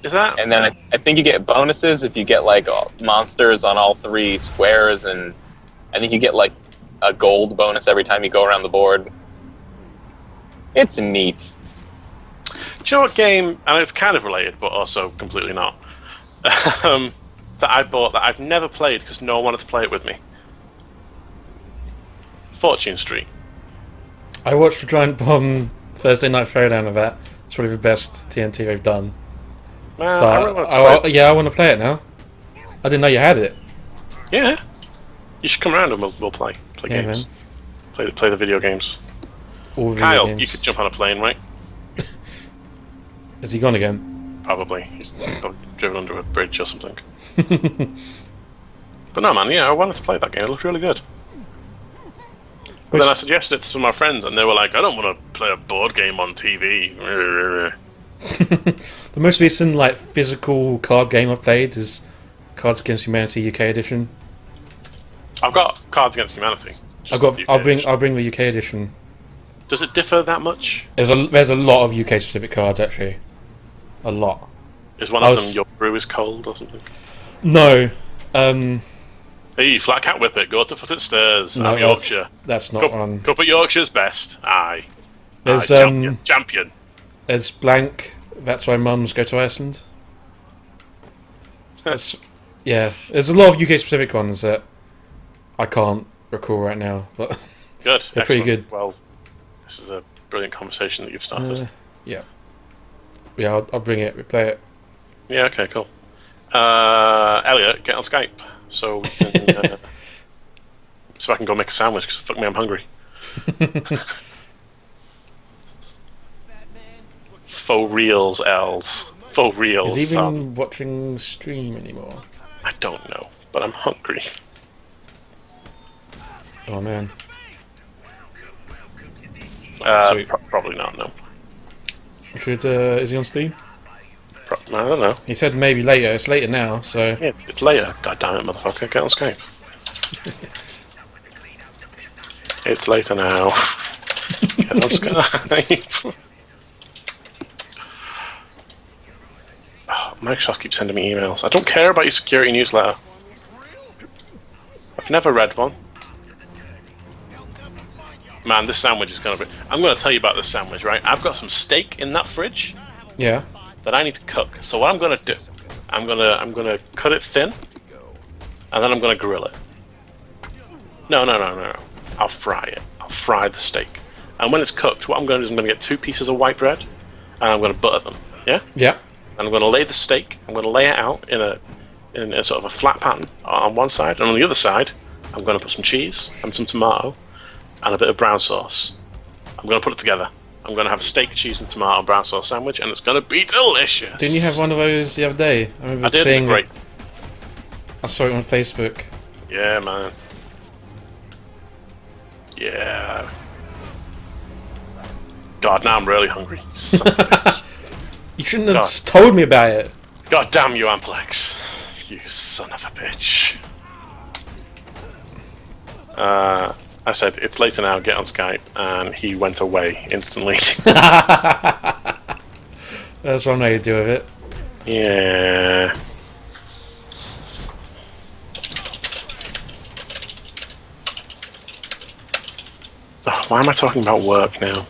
Is that? And then I think you get bonuses if you get like monsters on all three squares, and I think you get like a gold bonus every time you go around the board. It's neat. Do you know what game, and it's kind of related, but also completely not, that I bought that I've never played because no one wanted to play it with me? Fortune Street. I watched the Giant Bomb Thursday Night Throwdown of that. It's probably the best TNT they've done. Man, But I really want to play it. I want to play it now. I didn't know you had it. Yeah. You should come around and we'll play Yeah, games. man. Play the video games. All video Kyle, games. you could jump on a plane, right? Is he gone again? Probably. He's probably driven under a bridge or something. But no, man, yeah, I wanted to play that game. It looked really good. But then I suggested it to some of my friends, and they were like, I don't want to play a board game on TV. The most recent like physical card game I've played is Cards Against Humanity UK edition. I've got Cards Against Humanity. I'll bring the UK edition. Does it differ that much? There's a lot of UK specific cards actually. A lot. Is one of them Your Brew is Cold or something? No. Hey, Flat Cat Whip It, go to Foot It Stairs. No, I'm Yorkshire. That's not one. Cup at Yorkshire's best. Aye. There's Champion. There's Blank. That's why mums go to Iceland. Yeah, there's a lot of UK specific ones that I can't recall right now, but Good. they're pretty Excellent. good. Well, this is a brilliant conversation that you've started. Yeah. Yeah, I'll bring it. We play it. Yeah, okay, cool. Elliot, get on Skype so we can so I can go make a sandwich, because fuck me, I'm hungry. Faux reals, Els. Faux reals, Is he son. even watching the stream anymore? I don't know, but I'm hungry. Oh man. Sweet. Probably not, no. Is he on Steam? I don't know. He said maybe later. It's later now, so... Yeah, it's later. God damn it, motherfucker. Get on Skype. It's later now. Get on Skype. Oh, Microsoft keeps sending me emails. I don't care about your security newsletter. I've never read one. Man, this sandwich is gonna be... I'm gonna tell you about this sandwich, right? I've got some steak in that fridge. Yeah. That I need to cook. So what I'm gonna do, I'm gonna cut it thin, and then I'm gonna grill it. No. I'll fry it. I'll fry the steak. And when it's cooked, what I'm gonna do is I'm gonna get 2 pieces of white bread, and I'm gonna butter them. Yeah. Yeah. And I'm gonna lay the steak. I'm gonna lay it out in a sort of a flat pattern on one side, and on the other side, I'm gonna put some cheese and some tomato, and a bit of brown sauce. I'm gonna put it together. I'm going to have a steak, cheese, and tomato brown sauce sandwich, and it's going to be delicious. Didn't you have one of those the other day? I remember seeing great. I saw it on Facebook. Yeah, man. Yeah. God, now I'm really hungry. Son of a bitch. You shouldn't have told me about it. God damn you, Amplex. You son of a bitch. I said, it's later now, get on Skype, and he went away instantly. That's one way to do with it. Yeah. Oh, why am I talking about work now?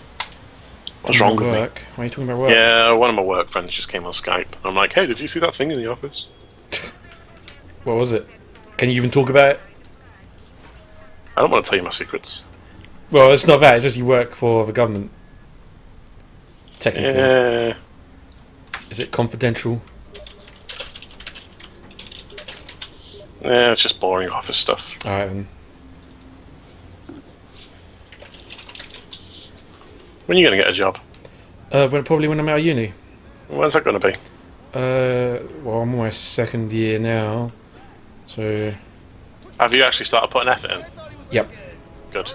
What's wrong with me? Why are you talking about work? Yeah, one of my work friends just came on Skype. I'm like, hey, did you see that thing in the office? What was it? Can you even talk about it? I don't want to tell you my secrets. Well, it's not that. It's just you work for the government. Technically. Yeah. Is it confidential? Yeah, it's just boring office stuff. Alright then. When are you going to get a job? Probably when I'm out of uni. When's that going to be? Well, I'm on my 2nd year now. So... Have you actually started putting effort in? Yep. Good.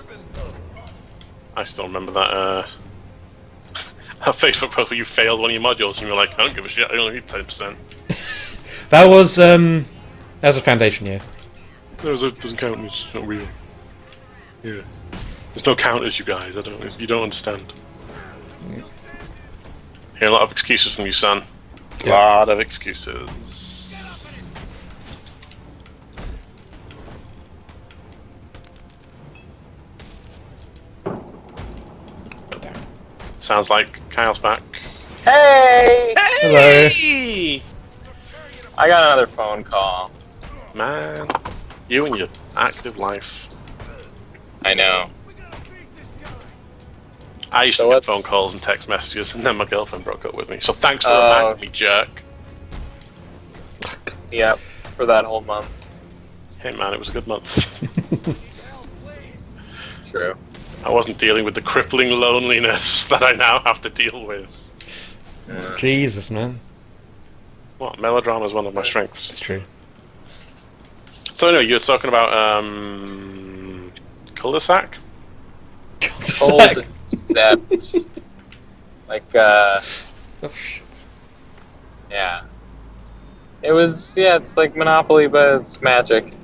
I still remember that that Facebook post where you failed one of your modules and you were like, I don't give a shit, I only need 10%. That was a foundation year. It doesn't count, it's not real. Yeah. There's no counters, you guys, you don't understand. Hear a lot of excuses from you, son. A lot of excuses. Sounds like Kyle's back. Hey! Hello. I got another phone call. Man, you and your active life. I know. I used to get phone calls and text messages, and then my girlfriend broke up with me. So thanks for reminding me, jerk. Yep, for that whole month. Hey man, it was a good month. True. I wasn't dealing with the crippling loneliness that I now have to deal with. Yeah. Jesus, man. What? Melodrama is one of my strengths. It's true. So anyway, you were talking about cul-de-sac? Cul-de-sac? Steps. Like, oh shit. yeah. It was, it's like Monopoly, but it's magic.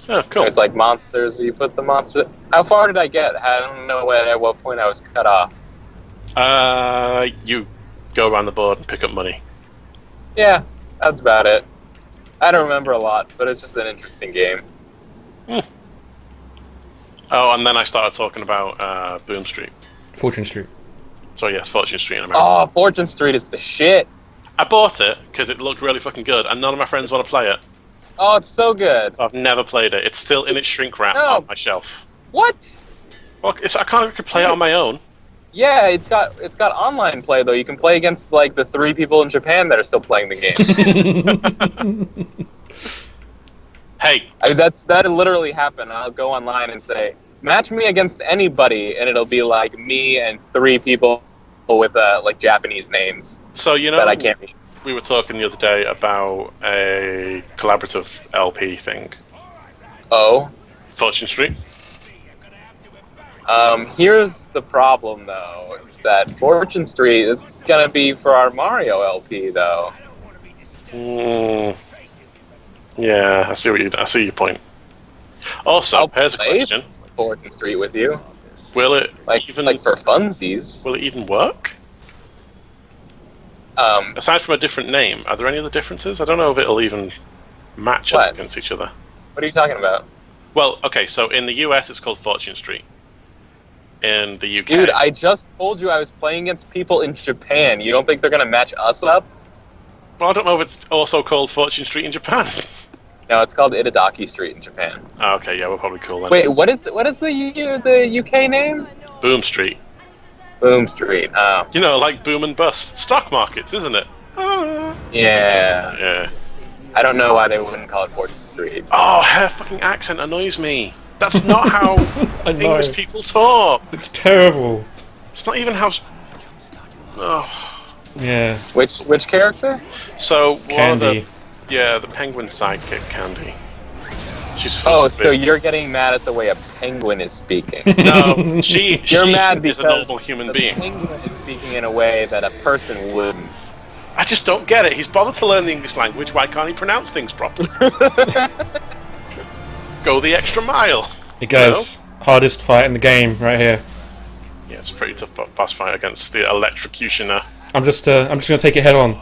Oh, cool. It's like monsters. You put the monster. How far did I get? I don't know at what point I was cut off. You go around the board and pick up money. Yeah, that's about it. I don't remember a lot, but it's just an interesting game. Oh, and then I started talking about Boom Street. Fortune Street. So yes, Fortune Street in America. Oh, Fortune Street is the shit. I bought it because it looked really fucking good, and none of my friends want to play it. Oh, it's so good. So I've never played it. It's still in its shrink wrap on my shelf. What? Well, I could play it on my own. Yeah, it's got online play though. You can play against like the 3 people in Japan that are still playing the game. Hey, That'll literally happen. I'll go online and say, match me against anybody, and it'll be like me and 3 people with like Japanese names. so you know, that I can't meet. We were talking the other day about a collaborative LP thing. Oh. Fortune Street. Here's the problem, though, is that Fortune Street, it's gonna be for our Mario LP, though. Yeah, I see your point. Also, here's a question: Fortune Street with you. Will it like for funsies? Will it even work? Aside from a different name, are there any other differences? I don't know if it'll even match up against each other. What are you talking about? Well, okay, so in the US it's called Fortune Street. In the UK... Dude, I just told you I was playing against people in Japan. You don't think they're gonna match us up? Well, I don't know if it's also called Fortune Street in Japan. No, it's called Itadaki Street in Japan. Oh, okay, yeah, we're probably cool then. Wait, what is the UK name? Boom Street. Boom Street. Oh. You know, like boom and bust. Stock markets, isn't it? Yeah. Yeah. I don't know why they wouldn't call it Fortune Street. Oh, her fucking accent annoys me. That's not how English people talk. It's terrible. It's not even how... Oh. Yeah. Which character? So, Candy. The penguin sidekick, Candy. She's so you're getting mad at the way a penguin is speaking. No, she mad because is a normal human being. The penguin is speaking in a way that a person wouldn't. I just don't get it. He's bothered to learn the English language. Why can't he pronounce things properly? Go the extra mile. Hey guys, hardest fight in the game right here. Yeah, it's a pretty tough boss fight against the electrocutioner. I'm just gonna take it head on.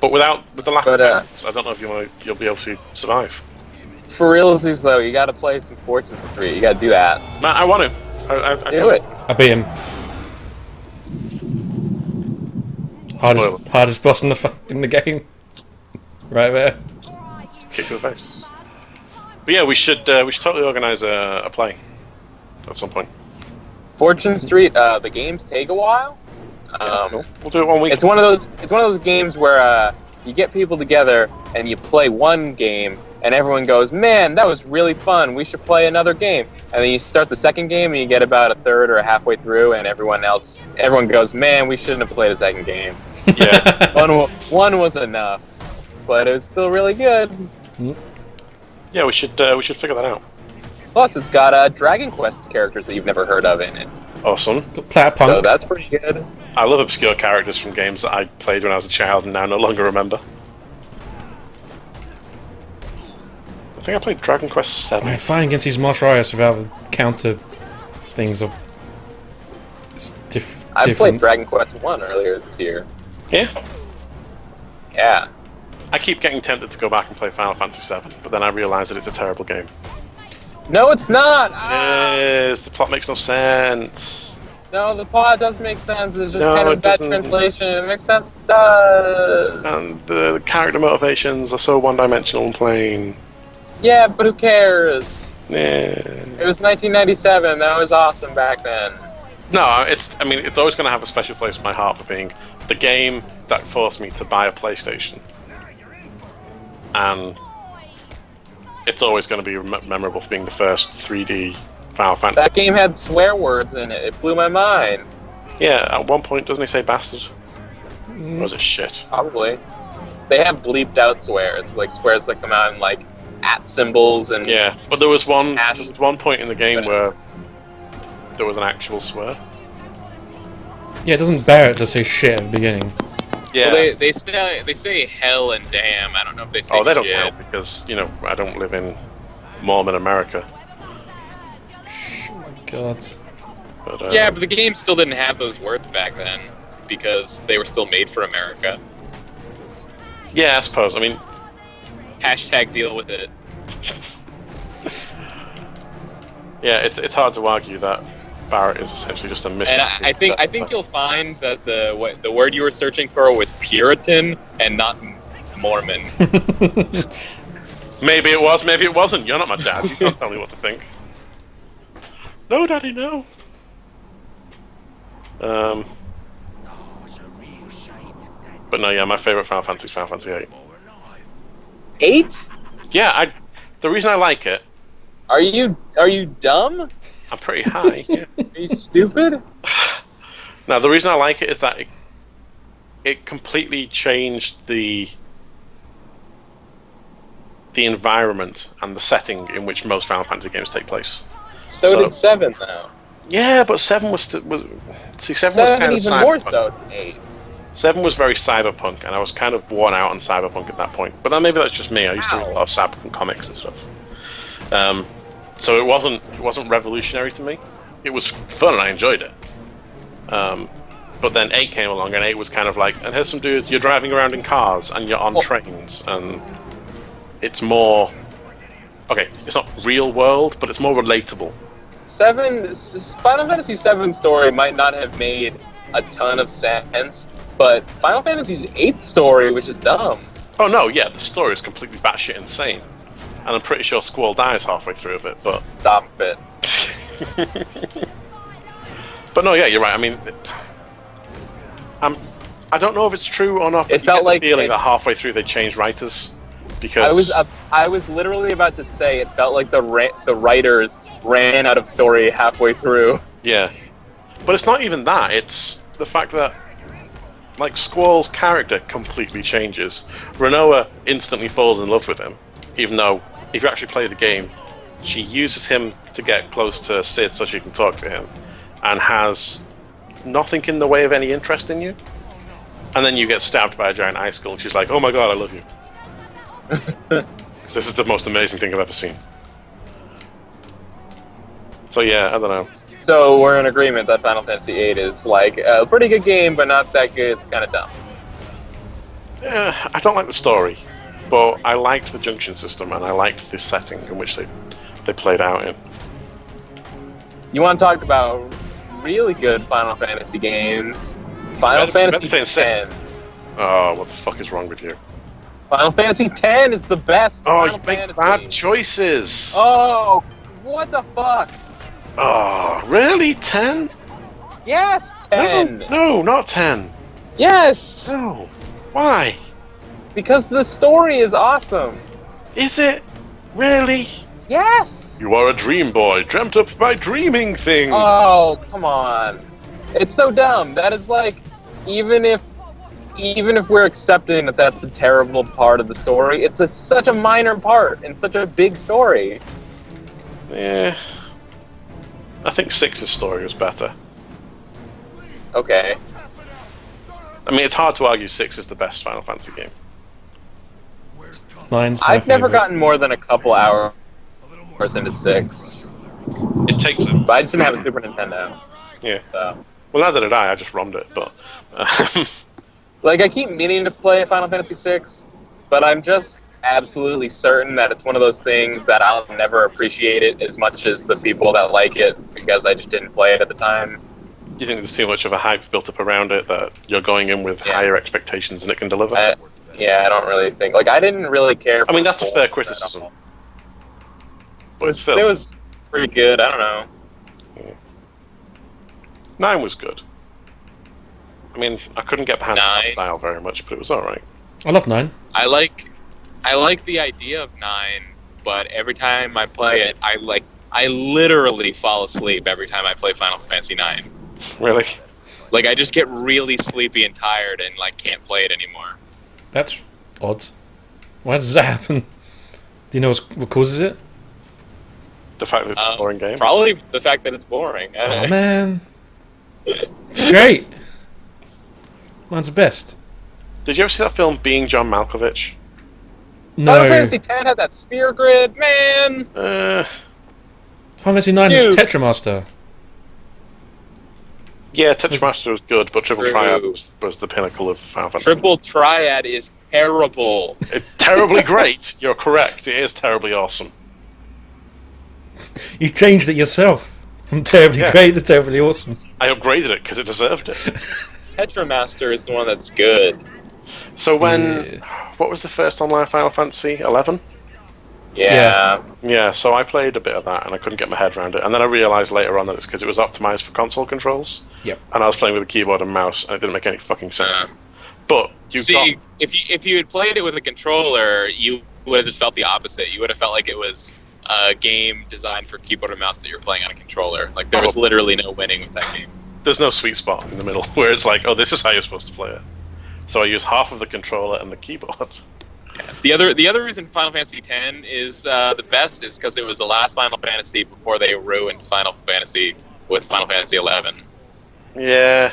But with the lack of defense, I don't know if you'll be able to survive. For realsies though, you gotta play some Fortune Street. You gotta do that. Man, I want to. I do it. I beat him. Hardest boss in the game. Right there. Kick to the face. But yeah, we should totally organise a play at some point. Fortune Street. The games take a while. Cool. We'll do it 1 week. It's one of those games where you get people together and you play one game, and everyone goes, "Man, that was really fun. We should play another game." And then you start the second game, and you get about a third or halfway through, and everyone goes, "Man, we shouldn't have played a second game." Yeah, one was enough, but it was still really good. Yeah, we should figure that out. Plus, it's got Dragon Quest characters that you've never heard of in it. Awesome. Platypunk. So that's pretty good. I love obscure characters from games that I played when I was a child and now no longer remember. I think I played Dragon Quest VII. Man, fighting against these martial artists without counter things or I played Dragon Quest 1 earlier this year. Yeah? Yeah. I keep getting tempted to go back and play Final Fantasy VII, but then I realise that it's a terrible game. No, it's not! Yes, the plot makes no sense. No, the plot does make sense. It's just kind of bad translation. It makes sense. It does. And the character motivations are so one-dimensional and plain. Yeah, but who cares? Yeah. It was 1997. That was awesome back then. No, it's always going to have a special place in my heart for being the game that forced me to buy a PlayStation. And it's always going to be memorable for being the first 3D Final Fantasy. That game had swear words in it. It blew my mind. Yeah, at one point, doesn't he say bastard? Or was it shit? Probably. They have bleeped out swears, like swears that come out in like @ symbols and... Yeah, but there was one point in the game where there was an actual swear. Yeah, doesn't Barrett just say shit at the beginning? Yeah. Well, they say hell and damn. I don't know if they say shit. Oh, they don't count because, I don't live in Mormon America. Oh my god. But, yeah, but the game still didn't have those words back then because they were still made for America. Yeah, I suppose. I mean... Hashtag deal with it. Yeah, it's hard to argue that Barrett is essentially just a mystery. And I think you'll find that the word you were searching for was Puritan and not Mormon. Maybe it was, maybe it wasn't. You're not my dad. You can't tell me what to think. No, Daddy, no. But no, yeah, my favourite Final Fantasy is Final Fantasy VIII. 8? Yeah, the reason I like it... Are you dumb? I'm pretty high, yeah. Are you stupid? Now, the reason I like it is that it completely changed the environment and the setting in which most Final Fantasy games take place. So did 7, though. Yeah, but 7 was... See, 7 was 7 kind of even more so than 8. 7 was very cyberpunk, and I was kind of worn out on cyberpunk at that point. But then maybe that's just me. I used to read a lot of cyberpunk comics and stuff. So it wasn't revolutionary to me. It was fun and I enjoyed it. But then 8 came along, and 8 was kind of like, and here's some dudes, you're driving around in cars, and you're on trains, and it's more... Okay, it's not real world, but it's more relatable. Final Fantasy 7 story might not have made a ton of sense, but Final Fantasy's 8th story, which is dumb. Oh no, yeah, the story is completely batshit insane. And I'm pretty sure Squall dies halfway through of it, but... Stop it. But no, yeah, you're right. I mean... I don't know if it's true or not, but It felt like the feeling that halfway through they changed writers. Because... I was literally about to say it felt like the writers ran out of story halfway through. Yeah. But it's not even that, it's the fact that like Squall's character completely changes. Renoa instantly falls in love with him, even though if you actually play the game, she uses him to get close to Cid so she can talk to him, and has nothing in the way of any interest in you. And then you get stabbed by a giant icicle, and she's like, "Oh my god, I love you." This is the most amazing thing I've ever seen. So yeah, I don't know. So we're in agreement that Final Fantasy VIII is like a pretty good game, but not that good. It's kind of dumb. Yeah, I don't like the story, but I liked the junction system, and I liked the setting in which they played out in. You want to talk about really good Final Fantasy games? Final Fantasy X. Oh, what the fuck is wrong with you? Final Fantasy X is the best. Oh, Final you make Fantasy. bad choices. Oh, what the fuck? Oh, really? 10? Yes, 10. No, not 10. Yes. No. Why? Because the story is awesome. Is it? Really? Yes. You are a dream boy, dreamt up by dreaming things. Oh, come on. It's so dumb. That is like, even if we're accepting that that's a terrible part of the story, it's such a minor part in such a big story. Yeah. I think 6's story was better. Okay. I mean, it's hard to argue 6 is the best Final Fantasy game. 9's my I've never favorite. gotten more than a couple hours into 6. It takes a... But I just didn't have a Super Nintendo. Yeah. So. Well, neither did I just ROM'd it, but... Like, I keep meaning to play Final Fantasy VI, but I'm just absolutely certain that it's one of those things that I'll never appreciate it as much as the people that like it, because I just didn't play it at the time. You think there's too much of a hype built up around it, that you're going in with higher expectations than it can deliver? I don't really think... Like, I didn't really care for... I mean, that's a fair criticism. But it's still... It was pretty good, I don't know. Yeah. 9 was good. I mean, I couldn't get past that style very much, but it was alright. I love 9. I like the idea of 9, but every time I play it, I literally fall asleep every time I play Final Fantasy 9. Really? Like, I just get really sleepy and tired and, like, can't play it anymore. That's odd. Why does that happen? Do you know what causes it? The fact that it's a boring game? Probably the fact that it's boring. Oh, man. It's great. Mine's the best. Did you ever see that film Being John Malkovich? No. Final Fantasy X had that sphere grid, man! Final Fantasy 9 is Tetramaster. Yeah, Tetramaster was good, but Triple Triad was the pinnacle of the Final Fantasy. Triple Triad is terrible. It's terribly great. You're correct. It is terribly awesome. You changed it yourself. From terribly great to terribly awesome. I upgraded it because it deserved it. Tetramaster is the one that's good. So when... What was the first online Final Fantasy? 11? Yeah. Yeah, so I played a bit of that and I couldn't get my head around it. And then I realised later on that it's because it was optimised for console controls. Yep. And I was playing with a keyboard and mouse and it didn't make any fucking sense. But if you had played it with a controller, you would have just felt the opposite. You would have felt like it was a game designed for keyboard and mouse that you're playing on a controller. Like there was literally no winning with that game. There's no sweet spot in the middle where it's like, oh, this is how you're supposed to play it. So I use half of the controller and the keyboard. Yeah. The other reason Final Fantasy X is the best is because it was the last Final Fantasy before they ruined Final Fantasy with Final Fantasy XI. Yeah.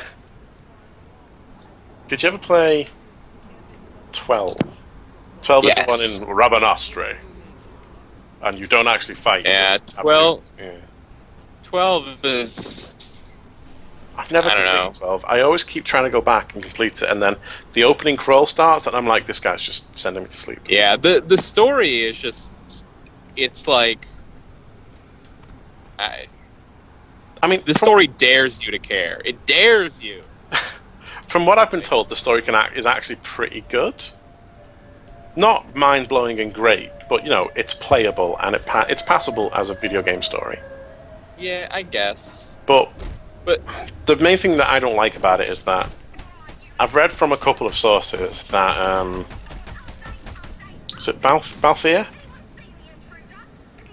Did you ever play 12? 12 is the one in Rabanastre. And you don't actually fight. Yeah, 12 is... I've never completed 12. I always keep trying to go back and complete it, and then the opening crawl starts, and I'm like, this guy's just sending me to sleep. Yeah, the story is just... It's like... I mean, the story dares you to care. It dares you. From what I've been told, the story is actually pretty good. Not mind-blowing and great, but, you know, it's playable, and it's passable as a video game story. Yeah, I guess. But the main thing that I don't like about it is that I've read from a couple of sources that is it Balthier,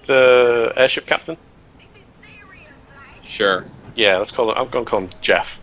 the airship captain? Sure. Yeah, let's call him. I'm going to call him Jeff.